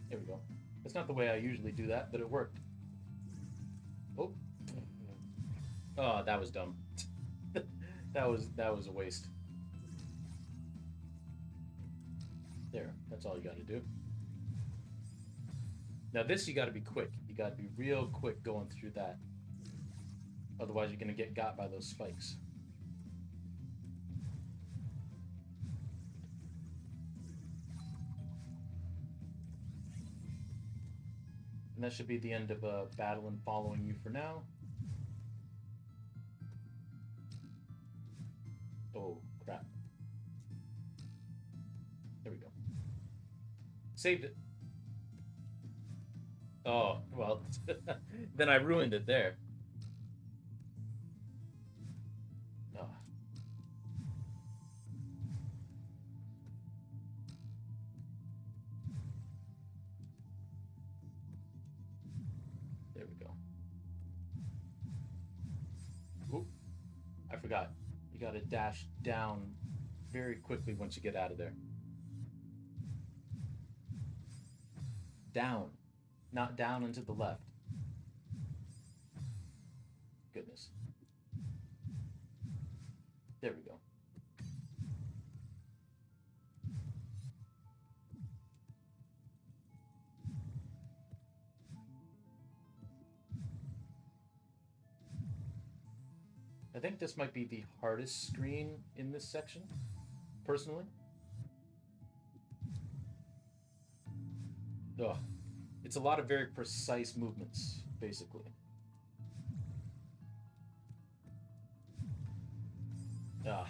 Speaker 1: There we go. That's not the way I usually do that, but it worked. Oh. Oh, that was dumb. that was a waste. There. That's all you got to do. Now this you got to be quick. You got to be real quick going through that. Otherwise you're going to get got by those spikes. And that should be the end of battle and following you for now. Oh, crap. There we go. Saved it. Oh, well, then I ruined it there. Oh. There we go. Oop, I forgot. You gotta dash down very quickly once you get out of there. Down, not down and to the left. Goodness. There we go. I think this might be the hardest screen in this section, personally. Ugh. It's a lot of very precise movements, basically. Ah,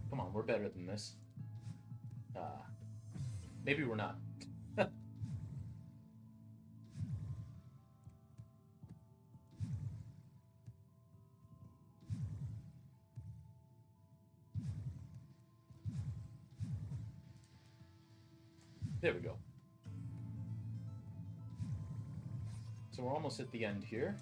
Speaker 1: come on, we're better than this. Ah, maybe we're not. There we go. So we're almost at the end here.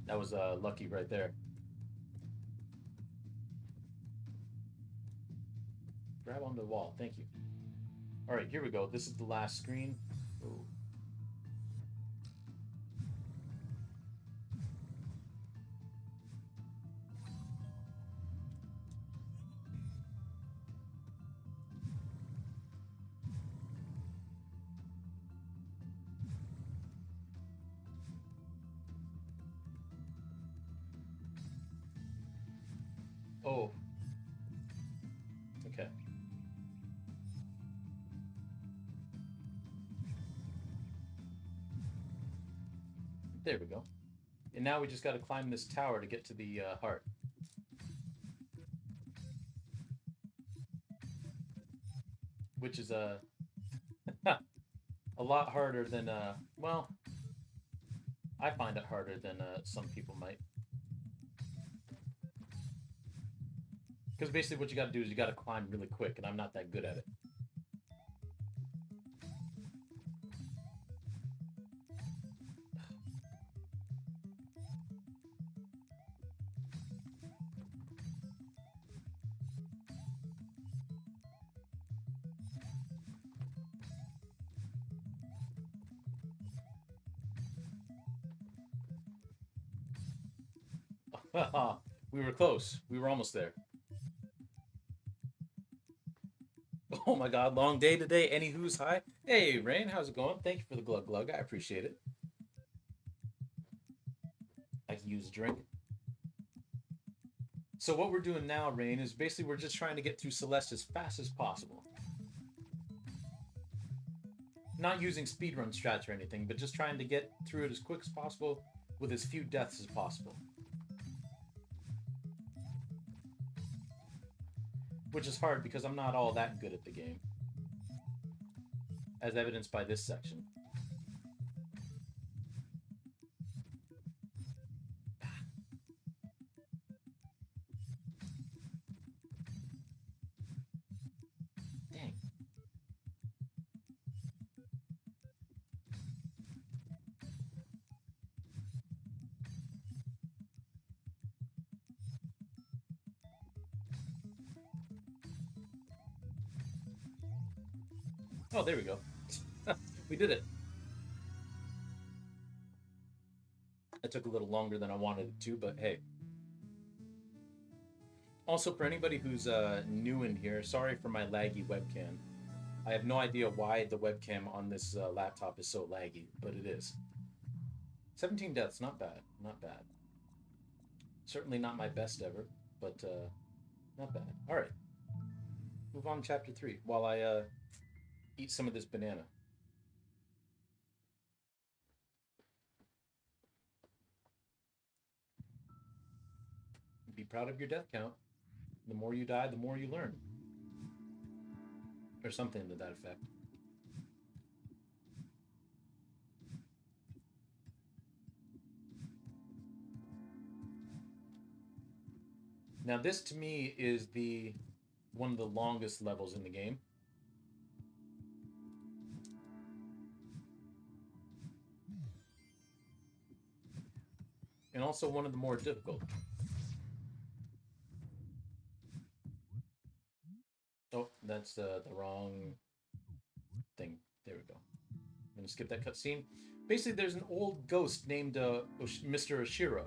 Speaker 1: That was lucky right there. Grab onto the wall. Thank you. All right, here we go. This is the last screen. Ooh. Oh, okay. There we go. And now we just got to climb this tower to get to the heart, which is a lot harder than well, I find it harder than some people might. Because basically, what you got to do is you got to climb really quick, and I'm not that good at it. We were close. We were almost there. Oh my God, long day today. Anywho's hi. Hey, Rain, how's it going? Thank you for the glug glug. I appreciate it. I can use a drink. So what we're doing now, Rain, is basically we're just trying to get through Celeste as fast as possible. Not using speedrun strats or anything, but just trying to get through it as quick as possible with as few deaths as possible. Which is hard because I'm not all that good at the game, as evidenced by this section. Dang. Oh, there we go. We did it. It took a little longer than I wanted it to, but hey. Also, for anybody who's new in here, sorry for my laggy webcam. I have no idea why the webcam on this laptop is so laggy, but it is. 17 deaths, not bad, not bad. Certainly not my best ever, but not bad. All right, move on to chapter 3 while I eat some of this banana. Be proud of your death count. The more you die, the more you learn. Or something to that effect. Now this to me is the one of the longest levels in the game. And also one of the more difficult. Oh, that's the wrong thing. There we go. I'm gonna skip that cutscene. Basically, there's an old ghost named Mr. Oshiro,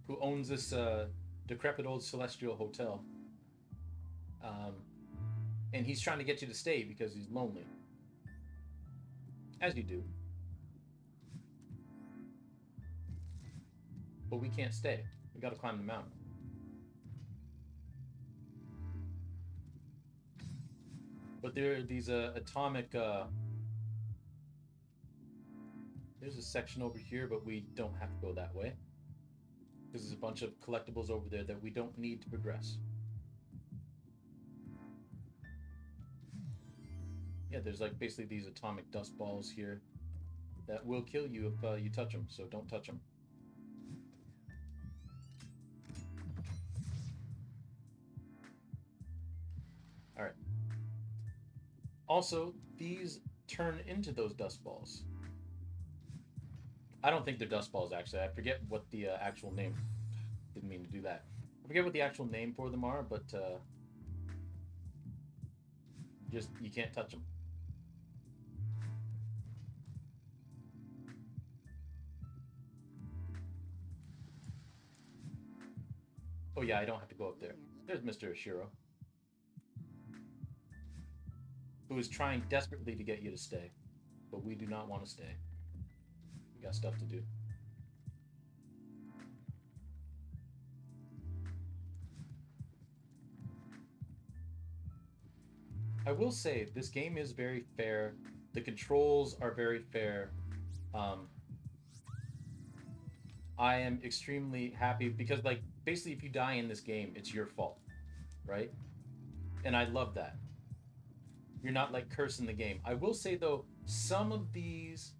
Speaker 1: who owns this decrepit old celestial hotel. Um, and he's trying to get you to stay because he's lonely. As you do. But we can't stay. We gotta climb the mountain. But there are these atomic. There's a section over here, but we don't have to go that way. Because there's a bunch of collectibles over there that we don't need to progress. Yeah, there's like basically these atomic dust balls here that will kill you if you touch them, so don't touch them. All right. Also, these turn into those dust balls. I don't think they're dust balls, actually. I forget what the actual name. Didn't mean to do that. I forget what the actual name for them are, but just you can't touch them. Oh yeah, I don't have to go up there. There's Mr. Ashiro, who is trying desperately to get you to stay, but we do not want to stay. We got stuff to do. I will say this game is very fair. The controls are very fair. Um, I am extremely happy because, like, basically, if you die in this game, it's your fault, right? And I love that. You're not like cursing the game. I will say though, some of these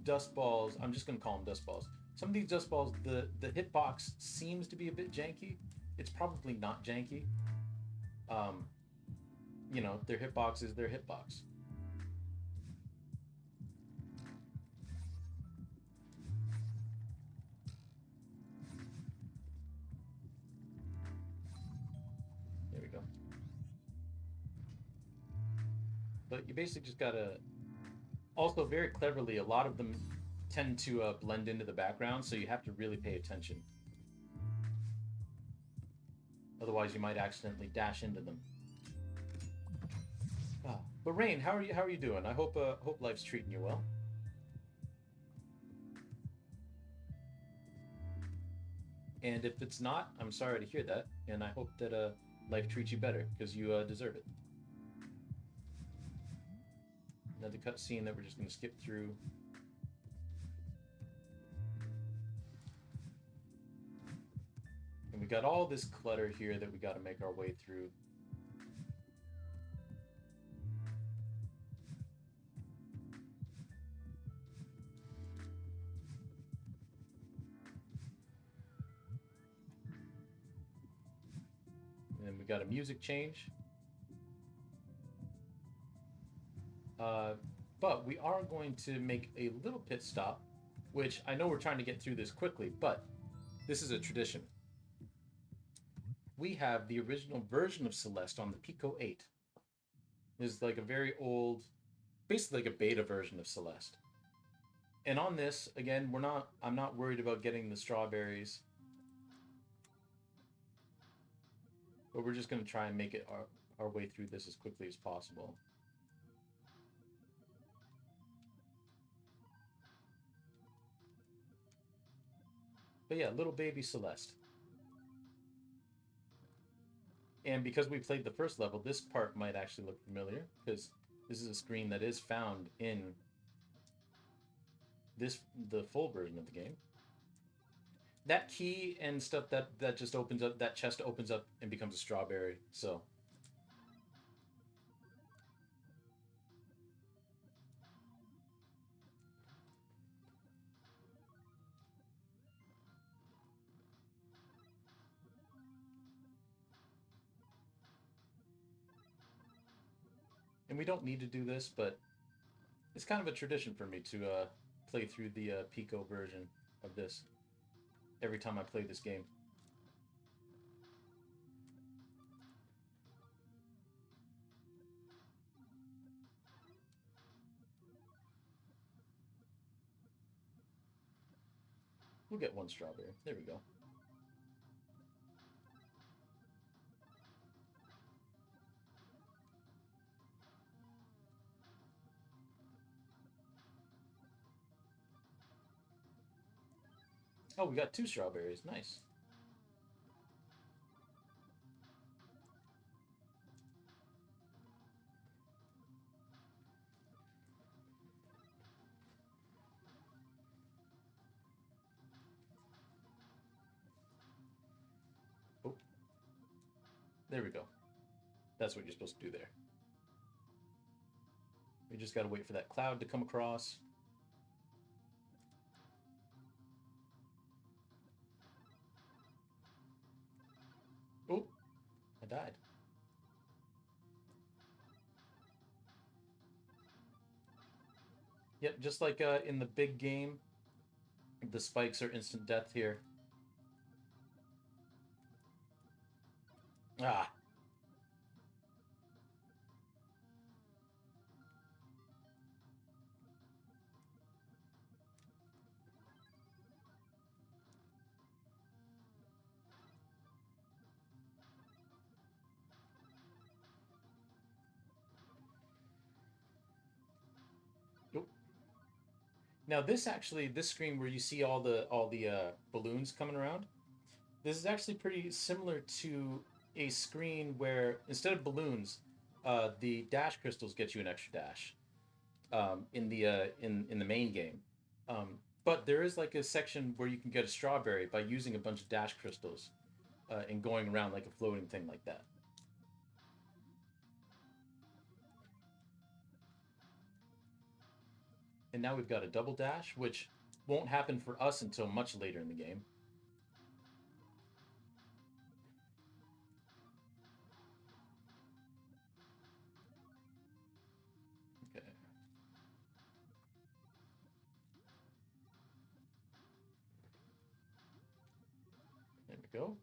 Speaker 1: dust balls, I'm just gonna call them dust balls. Some of these dust balls, the hitbox seems to be a bit janky. It's probably not janky. Um, their hitbox is their hitbox. There we go. But you basically just gotta. Also, very cleverly, a lot of them tend to blend into the background, so you have to really pay attention. Otherwise, you might accidentally dash into them. Ah. But Rain, how are you? How are you doing? I hope life's treating you well. And if it's not, I'm sorry to hear that, and I hope that life treats you better because you deserve it. Another cutscene that we're just going to skip through. And we got all this clutter here that we got to make our way through. And then we got a music change. Uh, but we are going to make a little pit stop, which I know we're trying to get through this quickly, but this is a tradition. We have the original version of Celeste on the Pico 8. It's like a very old, basically like a beta version of Celeste. And on this, again, I'm not worried about getting the strawberries, but we're just going to try and make it our way through this as quickly as possible. But yeah, little baby Celeste. And because we played the first level, this part might actually look familiar because this is a screen that is found in the full version of the game. That key and stuff that just opens up, that chest opens up and becomes a strawberry. So and we don't need to do this, but it's kind of a tradition for me to play through the Pico version of this every time I play this game. We'll get one strawberry. There we go. Oh, we got two strawberries. Nice. Oh, there we go. That's what you're supposed to do there. We just got to wait for that cloud to come across. Oh, I died. Yep, just like in the big game, the spikes are instant death here. Ah. Now this screen where you see all the balloons coming around, this is actually pretty similar to a screen where instead of balloons, the dash crystals get you an extra dash in the main game. But there is like a section where you can get a strawberry by using a bunch of dash crystals and going around like a floating thing like that. And now we've got a double dash, which won't happen for us until much later in the game. Okay. There we go.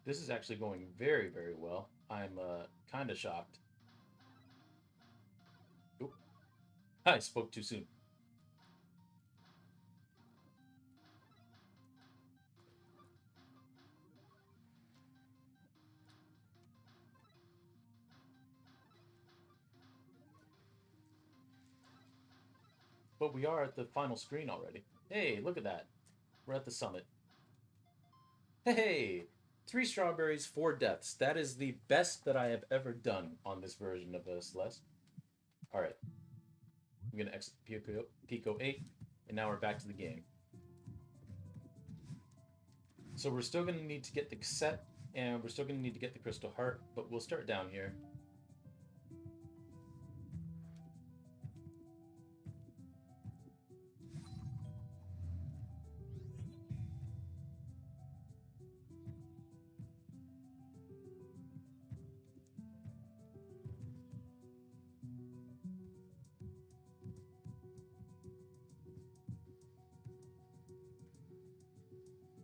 Speaker 1: This is actually going very, very well. I'm kind of shocked. Oop, I spoke too soon. But we are at the final screen already. Hey, look at that. We're at the summit. Hey, 3 strawberries, 4 deaths. That is the best that I have ever done on this version of Celeste. All right. I'm going to exit Pico 8, and now we're back to the game. So we're still going to need to get the cassette, and we're still going to need to get the crystal heart, but we'll start down here.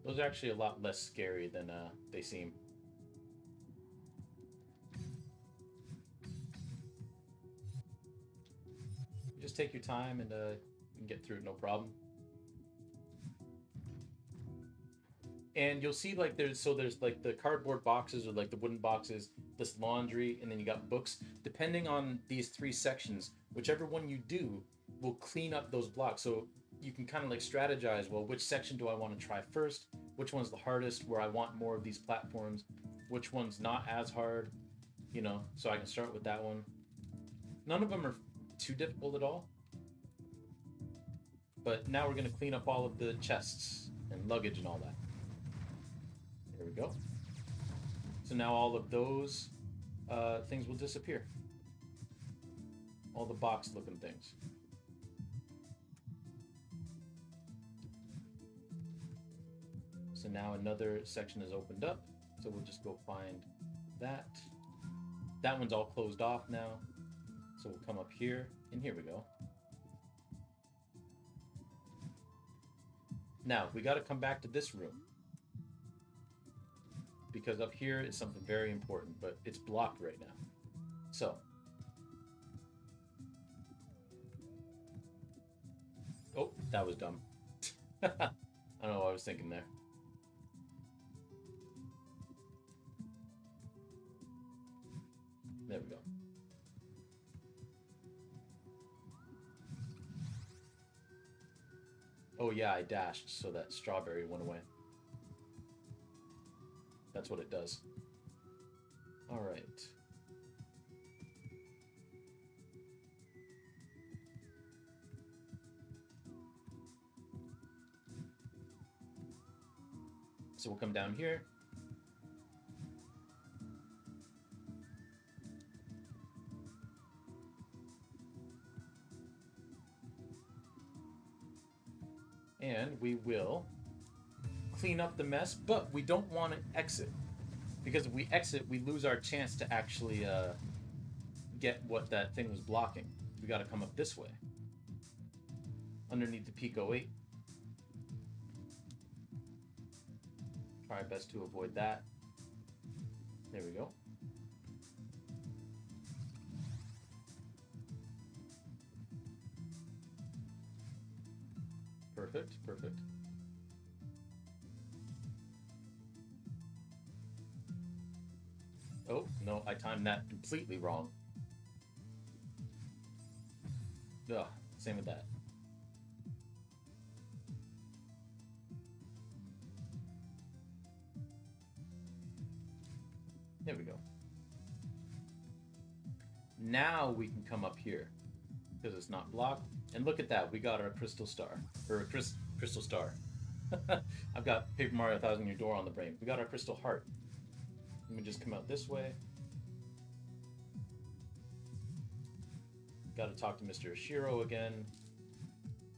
Speaker 1: Those are actually a lot less scary than they seem. Just take your time and you can get through it no problem. And you'll see like there's like the cardboard boxes or like the wooden boxes, this laundry, and then you got books. Depending on these 3 sections, whichever one you do will clean up those blocks. So you can kind of like strategize, well, which section do I want to try first? Which one's the hardest where I want more of these platforms? Which one's not as hard? You know, so I can start with that one. None of them are too difficult at all. But now we're going to clean up all of the chests and luggage and all that. There we go. So now all of those things will disappear. All the box looking things. So now another section is opened up. So we'll just go find that. That one's all closed off now. So we'll come up here, and here we go. Now, we got to come back to this room. Because up here is something very important, but it's blocked right now. So. Oh, that was dumb. I don't know what I was thinking there. There we go. Oh yeah, I dashed, so that strawberry went away. That's what it does. All right. So we'll come down here. And we will clean up the mess, but we don't want to exit. Because if we exit, we lose our chance to actually get what that thing was blocking. We got to come up this way. Underneath the Pico 8. Try our best to avoid that. There we go. Perfect, perfect. Oh, no, I timed that completely wrong. Ugh, same with that. There we go. Now we can come up here because it's not blocked. And look at that, we got our crystal star. Or a crystal star. I've got Paper Mario 1000 Year Door on the brain. We got our crystal heart. Let me just come out this way. Got to talk to Mr. Ishiro again.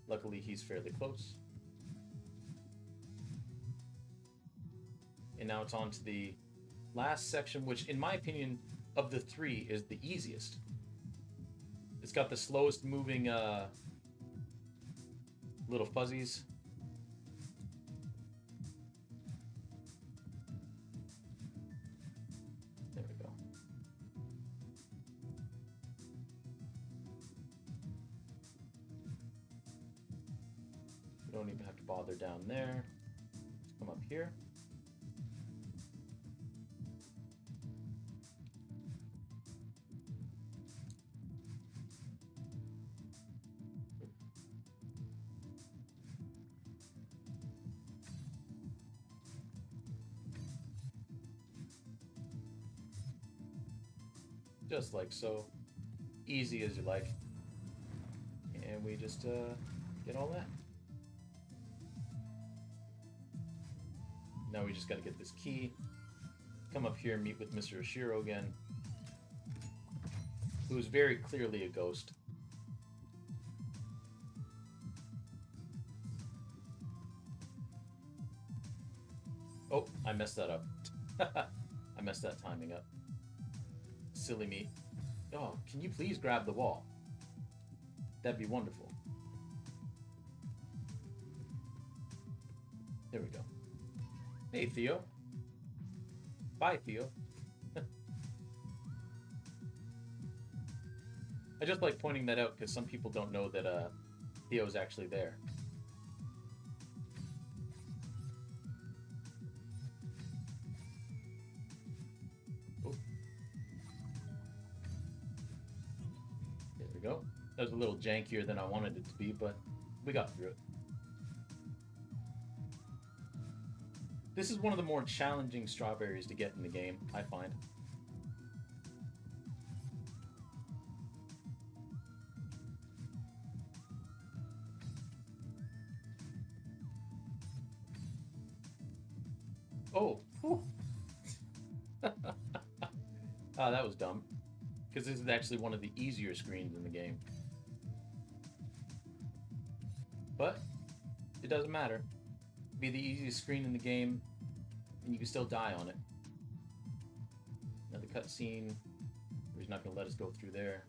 Speaker 1: Luckily, he's fairly close. And now it's on to the last section, which, in my opinion, of the three, is the easiest. It's got the slowest moving little fuzzies. There we go. You don't even have to bother down there. Let's come up here. Just like so. Easy as you like. And we just get all that. Now we just got to get this key. Come up here and meet with Mr. Ishiro again. Who's very clearly a ghost. Oh, I messed that up. I messed that timing up. Silly me. Oh, can you please grab the wall? That'd be wonderful. There we go. Hey, Theo. Bye, Theo. I just like pointing that out because some people don't know that Theo's actually there. Oh. There we go. That was a little jankier than I wanted it to be, but we got through it. This is one of the more challenging strawberries to get in the game, I find. Oh, oh, that was dumb. Because this is actually one of the easier screens in the game. But it doesn't matter. Be the easiest screen in the game, and you can still die on it. Another cutscene. He's not going to let us go through there.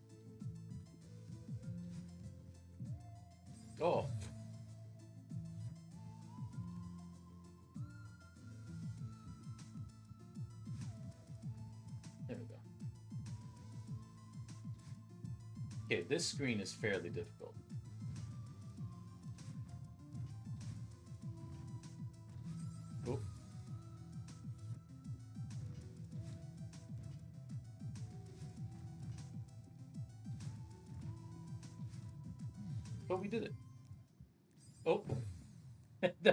Speaker 1: Oh. There we go. Okay, this screen is fairly difficult. Oh. But we did it. Oh.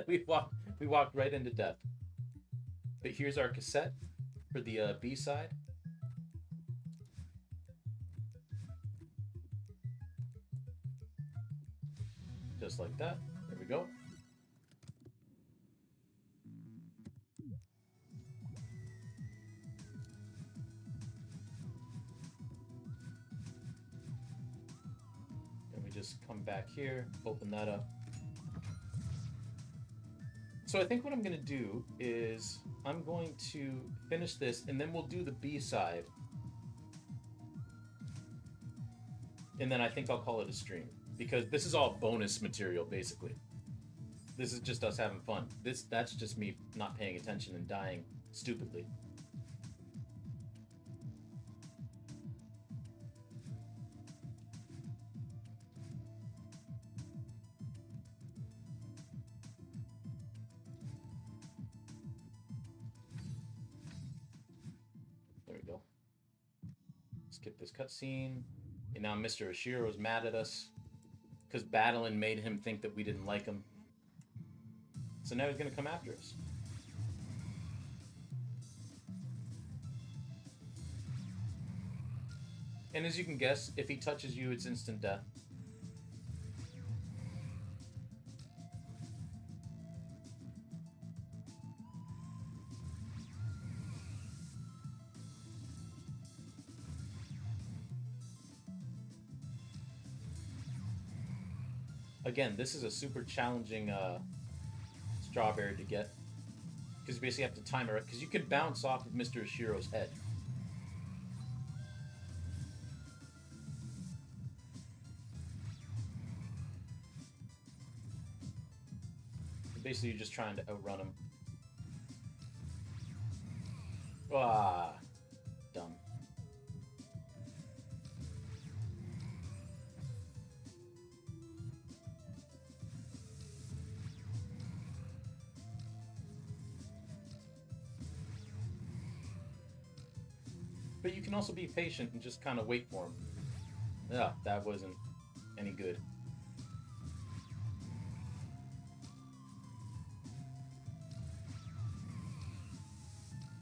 Speaker 1: we walked right into death. But here's our cassette for the B-side. Just like that. There we go. And we just come back here, open that up. So I think what I'm going to do is I'm going to finish this, and then we'll do the B-side. And then I think I'll call it a stream. Because this is all bonus material, basically. This is just us having fun. That's just me not paying attention and dying stupidly. There we go. skip this cutscene. And now Mr. Oshiro's mad at us because battling made him think that we didn't like him. So now he's gonna come after us. And as you can guess, if he touches you, it's instant death. Again, this is a super challenging strawberry to get. Because you basically have to time it, because you can bounce off of Mr. Oshiro's head. Basically, you're just trying to outrun him. Ah, dumb. But you can also be patient and just kind of wait for him. Yeah, that wasn't any good.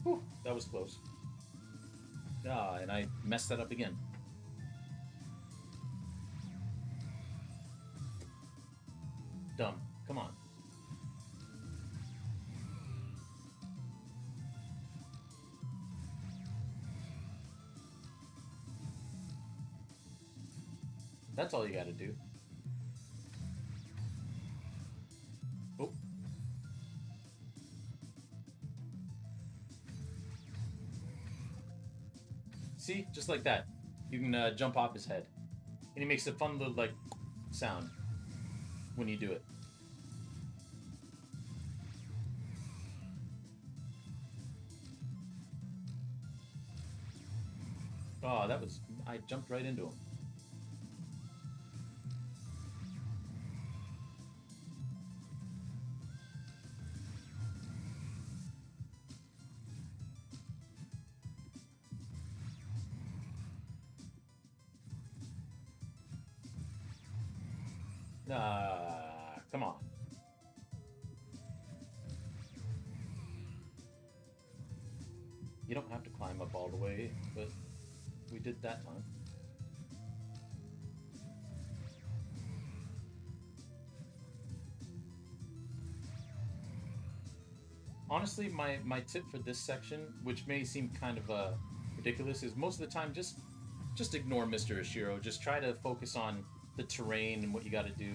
Speaker 1: Whew, that was close. Ah, and I messed that up again. Dumb. Come on. That's all you gotta do. Oh. See? Just like that. You can jump off his head. And he makes a fun little, like, sound when you do it. Oh, that was... I jumped right into him. Come on. You don't have to climb up all the way, but we did that time. Honestly, my tip for this section, which may seem kind of ridiculous, is most of the time just ignore Mr. Oshiro. Just try to focus on the terrain and what you got to do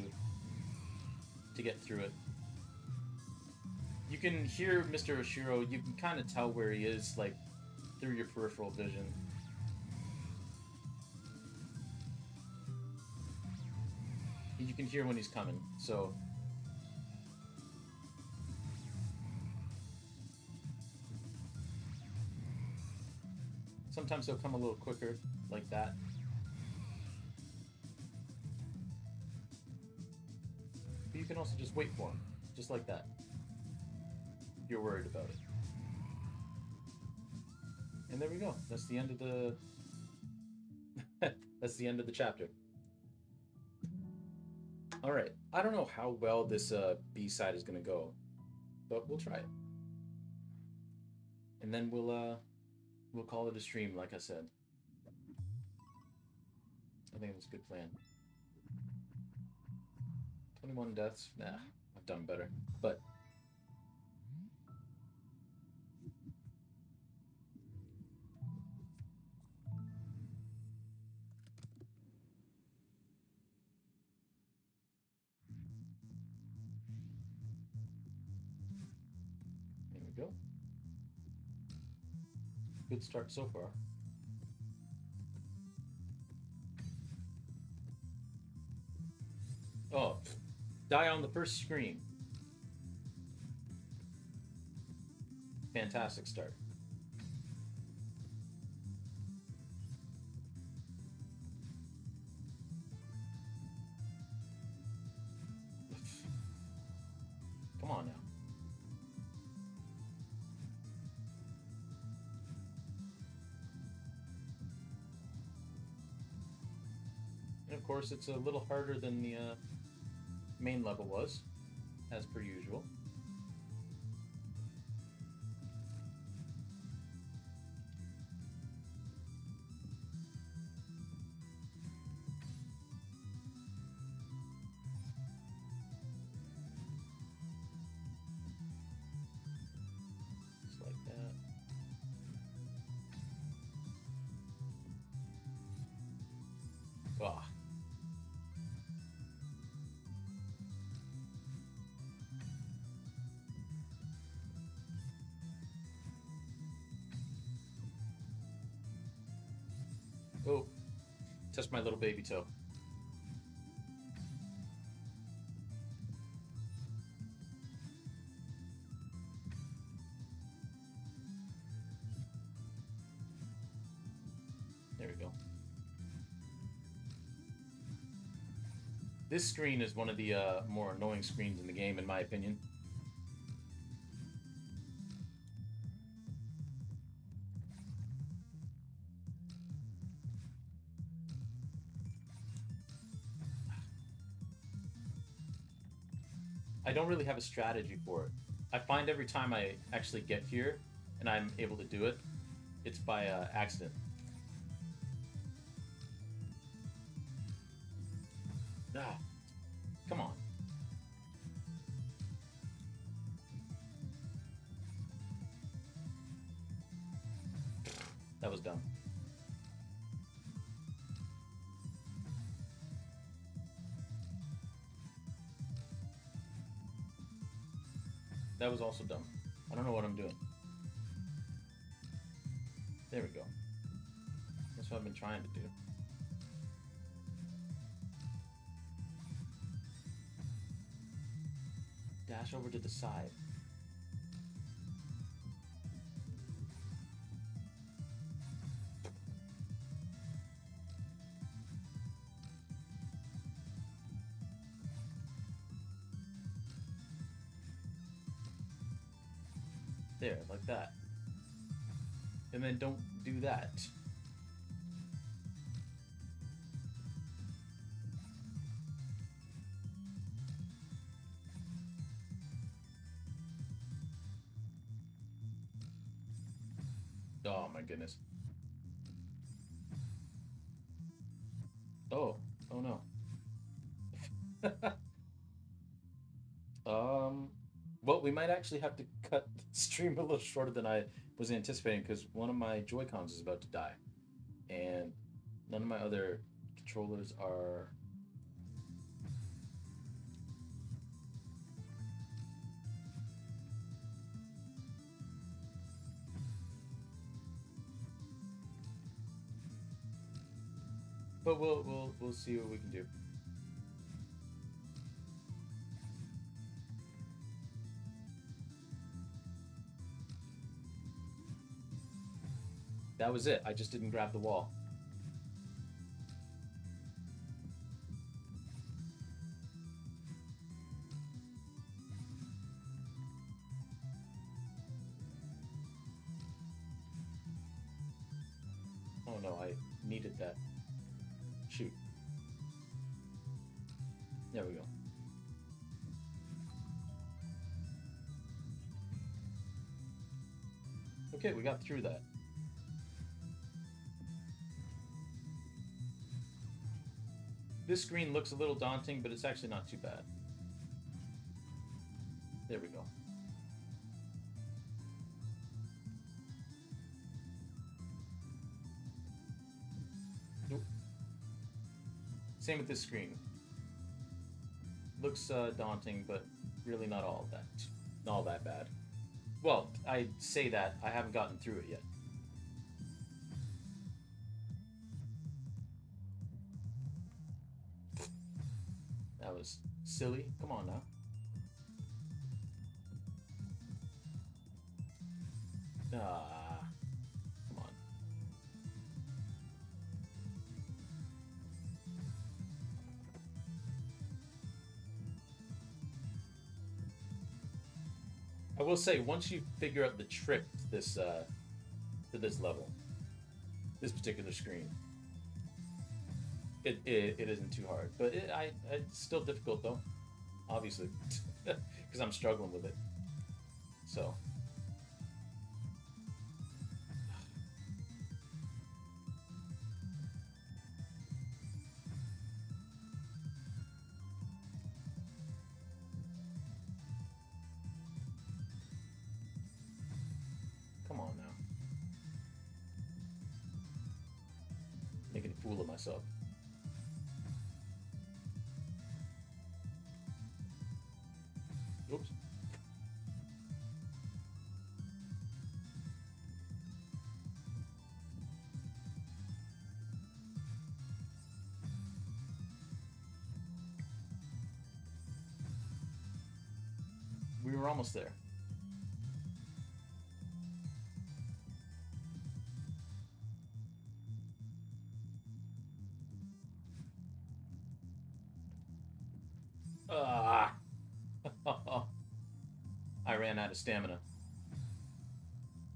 Speaker 1: to get through it. You can hear Mr. Oshiro, you can kind of tell where he is, like, through your peripheral vision. You can hear when he's coming, so... Sometimes he'll come a little quicker, like that. But you can also just wait for him, just like that. If you're worried about it. And there we go. That's the end of the... That's the end of the chapter. Alright. I don't know how well this B-side is going to go. But we'll try it. And then we'll call it a stream, like I said. I think that's a good plan. 21 deaths? Nah, I've done better. But... There we go. Good start so far. Oh, die on the first screen. Fantastic start. Come on now. of course, it's a little harder than the main level was, as per usual. Just like that. Ah. Oh, touched my little baby toe. There we go. This screen is one of the more annoying screens in the game, in my opinion. I don't really have a strategy for it. I find every time I actually get here and I'm able to do it, it's by accident. Ah, come on. That was dumb. That was also dumb. I don't know what I'm doing. There we go. That's what I've been trying to do. Dash over to the side. There, like that. And then don't do that. Oh my goodness. Oh, oh no. Well, we might actually have to cut the stream a little shorter than I was anticipating because one of my Joy Cons is about to die, and none of my other controllers are. But we'll see what we can do. That was it. I just didn't grab the wall. Oh no, I needed that. Shoot. There we go. Okay, we got through that. This screen looks a little daunting, but it's actually not too bad. There we go. Nope. Same with this screen. Looks daunting, but really not all that bad. Well, I say that I haven't gotten through it yet. That was silly. Come on now. Ah, come on. I will say, once you figure out the trick to this level, this particular screen, It isn't too hard, but it's still difficult though, obviously, because I'm struggling with it. So come on now, making a fool of myself. Oops. We were almost there. Ah, I ran out of stamina.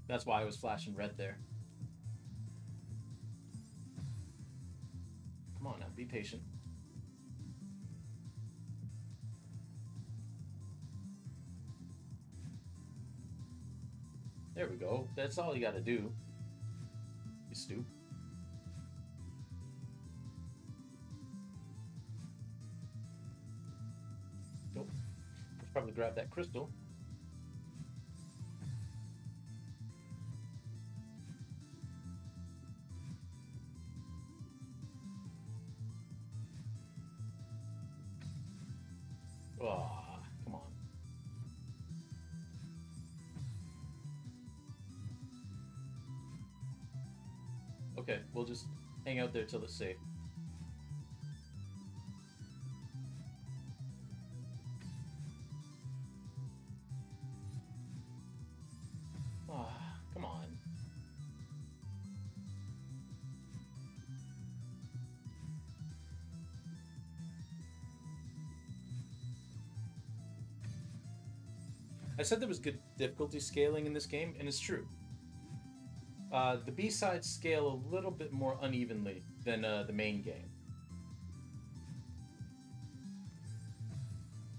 Speaker 1: That's why I was flashing red there. Come on now, be patient. There we go. That's all you got to do. You stoop. Nope. Let's probably grab that crystal. Ah, come on. Okay, we'll just hang out there till it's safe. Ah, come on. I said there was good difficulty scaling in this game, and it's true. The B sides scale a little bit more unevenly than the main game.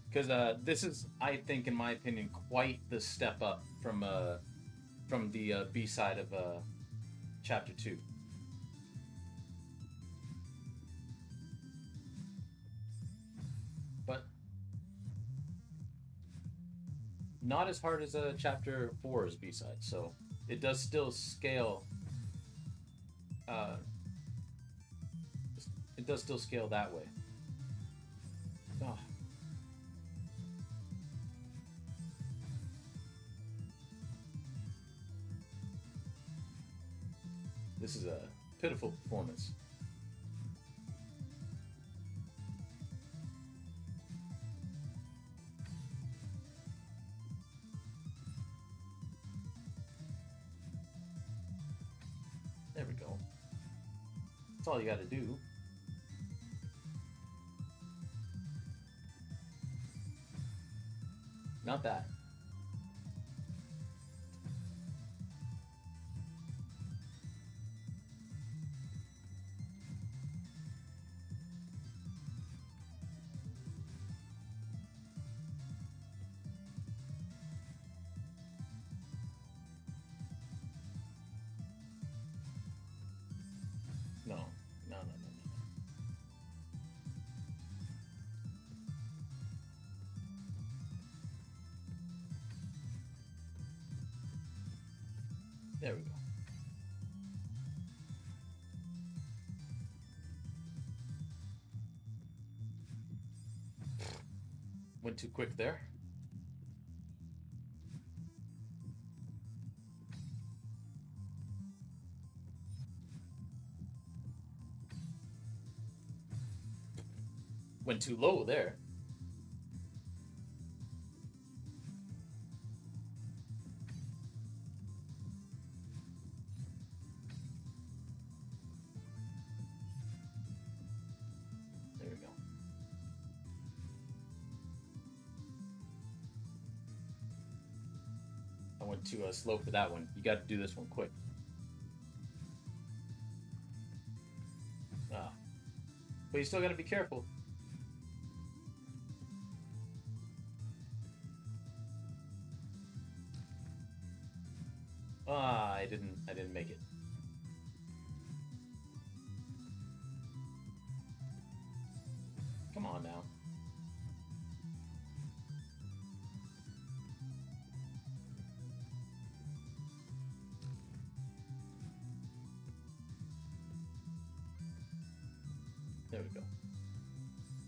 Speaker 1: Because this is, I think, in my opinion, quite the step up from the B side of Chapter 2. But not as hard as Chapter 4's B side. So it does still scale. Uh, it does still scale that way. Oh, this is a pitiful performance. There we go. That's all you got to do. Not that. No, no, no, no, no. There we go. Went too quick there. Went too low there. There we go. I went too slow for that one. You got to do this one quick. Ah, But you still gotta be careful. Ah, I didn't make it. Come on now. There we go.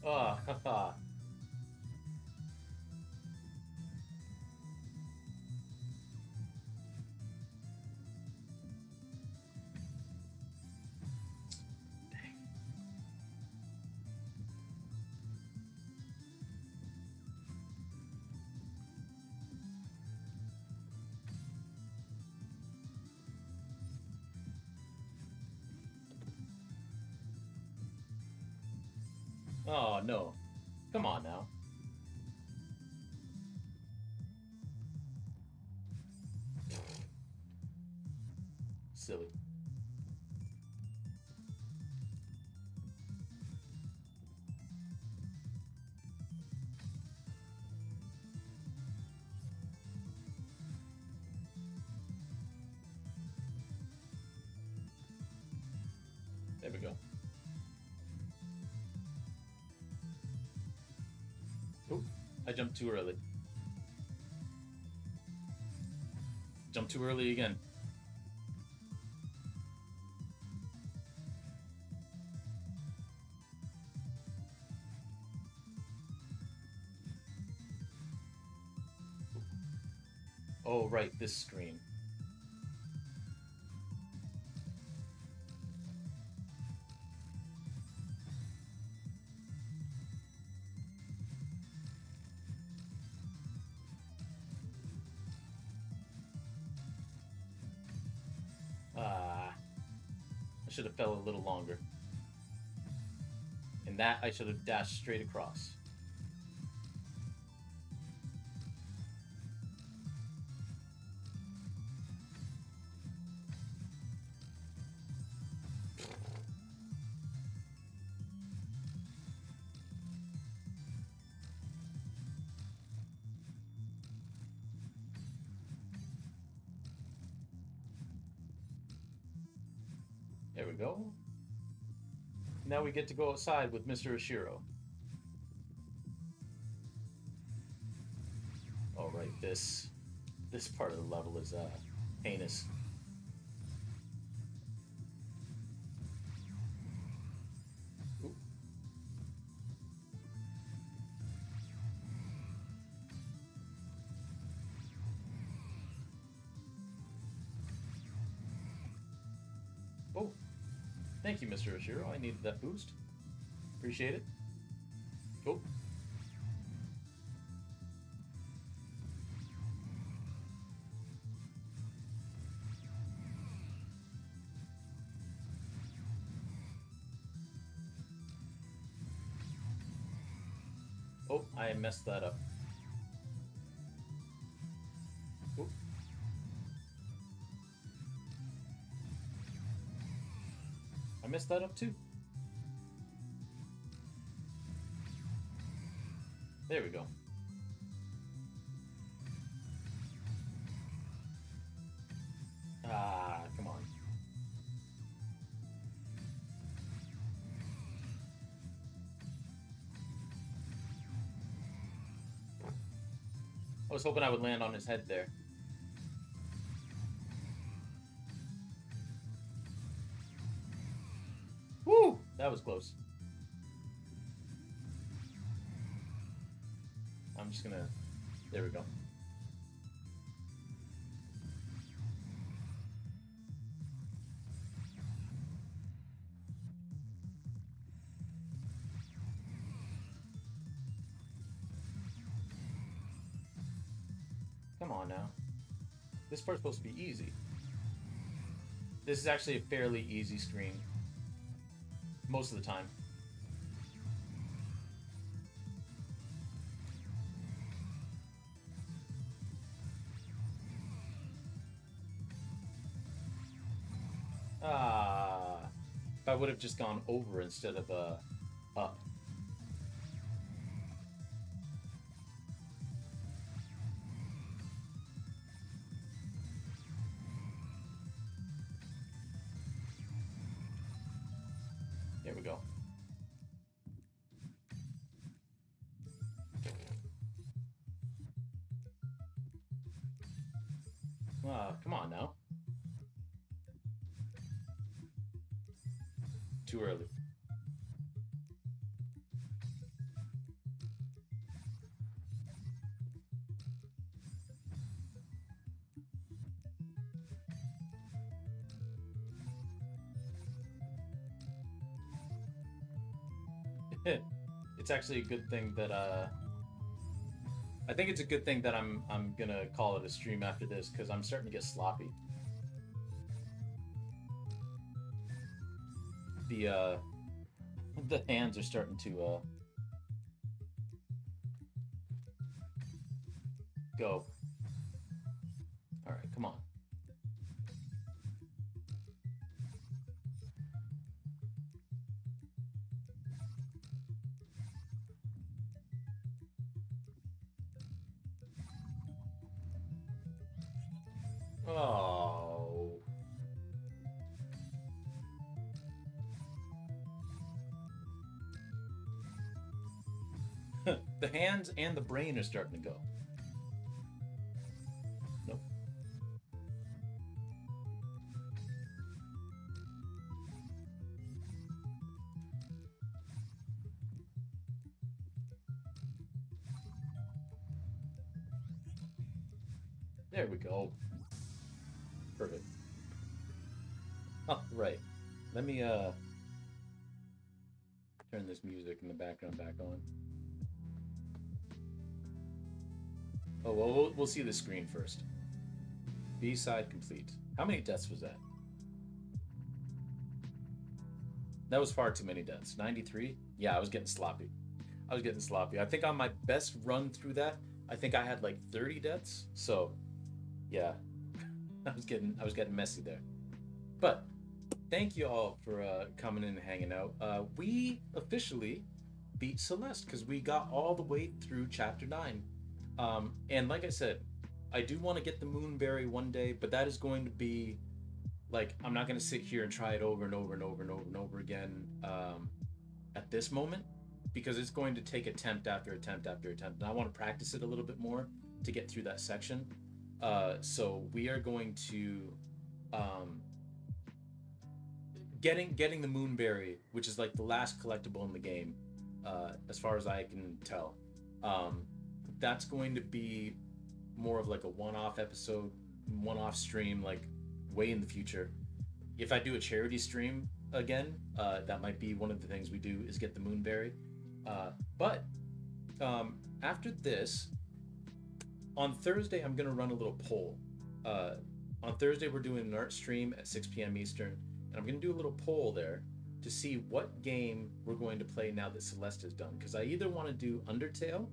Speaker 1: Ah, haha. Oh no. Come on now. Silly. There we go. Oop, I jumped too early. Jumped too early again. Oh, right, this screen. Ah, I should have fell a little longer. And that I should have dashed straight across. There we go. Now we get to go outside with Mr. Ashiro. All right, this part of the level is heinous. Oop. Oh, thank you, Mr. Ashiro. I needed that boost. Appreciate it. Oh. Oh, I messed that up. Oop. I messed that up too. There we go. Ah, come on. I was hoping I would land on his head there. Woo! That was close. I'm just gonna... There we go. Come on now. This part's supposed to be easy. This is actually a fairly easy screen. Most of the time. Ah. If I would have just gone over instead of up. There we go. Come on now. Too early. It's actually a good thing that I think it's a good thing that I'm gonna call it a stream after this because I'm starting to get sloppy. The the hands are starting to go. All right, come on. Oh. The hands and the brain are starting to go. Nope. There we go. Perfect. Oh, right. Let me turn this music in the background back on. Oh well, we'll see the screen first. B side complete. How many deaths was that? That was far too many deaths. 93? Yeah, I was getting sloppy. I was getting sloppy. I think on my best run through that, I think I had like 30 deaths. So, yeah, I was getting messy there. But thank you all for coming in and hanging out. We officially beat Celeste because we got all the way through chapter 9. And like I said, I do want to get the Moonberry one day, but that is going to be like I'm not going to sit here and try it over and over and over and over and over again at this moment because it's going to take attempt after attempt after attempt, and I want to practice it a little bit more to get through that section. So we are going to um, getting the Moonberry, which is like the last collectible in the game, as far as I can tell. Um, that's going to be more of like a one-off episode, one-off stream, like way in the future. If I do a charity stream again, that might be one of the things we do is get the Moonberry. But after this, on Thursday, I'm gonna run a little poll. Uh, on Thursday, we're doing an art stream at 6 p.m. Eastern, and I'm gonna do a little poll there to see what game we're going to play now that Celeste is done. Because I either want to do Undertale,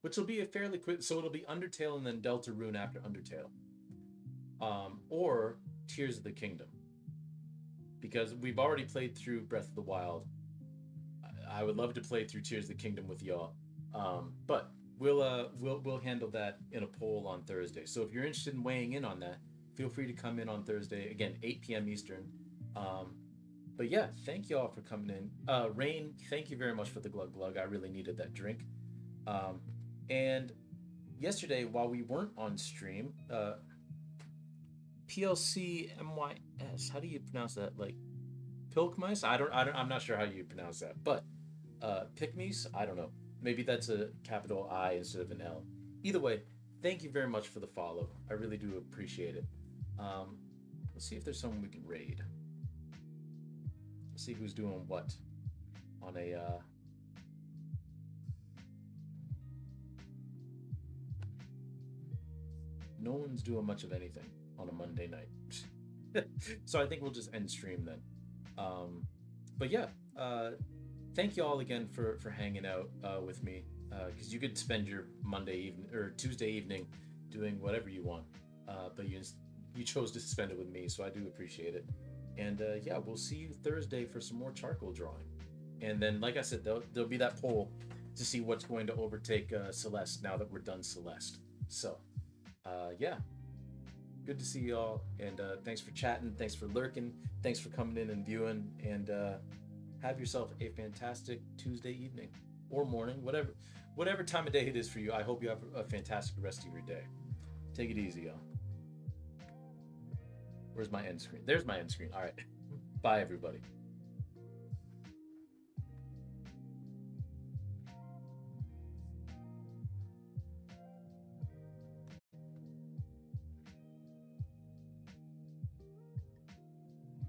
Speaker 1: which will be a fairly quick, so it'll be Undertale and then Deltarune after Undertale, or Tears of the Kingdom, because we've already played through Breath of the Wild. I would love to play through Tears of the Kingdom with y'all, but we'll handle that in a poll on Thursday. So if you're interested in weighing in on that, feel free to come in on Thursday again, 8 p.m. Eastern. Um, but yeah, thank you all for coming in. Rain, thank you very much for the glug glug. I really needed that drink. Um, and yesterday, while we weren't on stream, PLC MYS. How do you pronounce that? Like Pilkmice? I'm not sure how you pronounce that. But Pygmies? I don't know. Maybe that's a capital I instead of an L. Either way, thank you very much for the follow. I really do appreciate it. Um, let's see if there's someone we can raid. Let's see who's doing what on a. No one's doing much of anything on a Monday night. So I think we'll just end stream then. But yeah, thank you all again for hanging out with me because you could spend your Monday evening or Tuesday evening doing whatever you want, but you chose to spend it with me, so I do appreciate it. And yeah, we'll see you Thursday for some more charcoal drawing. And then, like I said, there'll be that poll to see what's going to overtake Celeste now that we're done Celeste. So, yeah, good to see y'all. And thanks for chatting. Thanks for lurking. Thanks for coming in and viewing. And have yourself a fantastic Tuesday evening or morning, whatever time of day it is for you. I hope you have a fantastic rest of your day. Take it easy, y'all. Where's my end screen? There's my end screen. All right. Bye, everybody.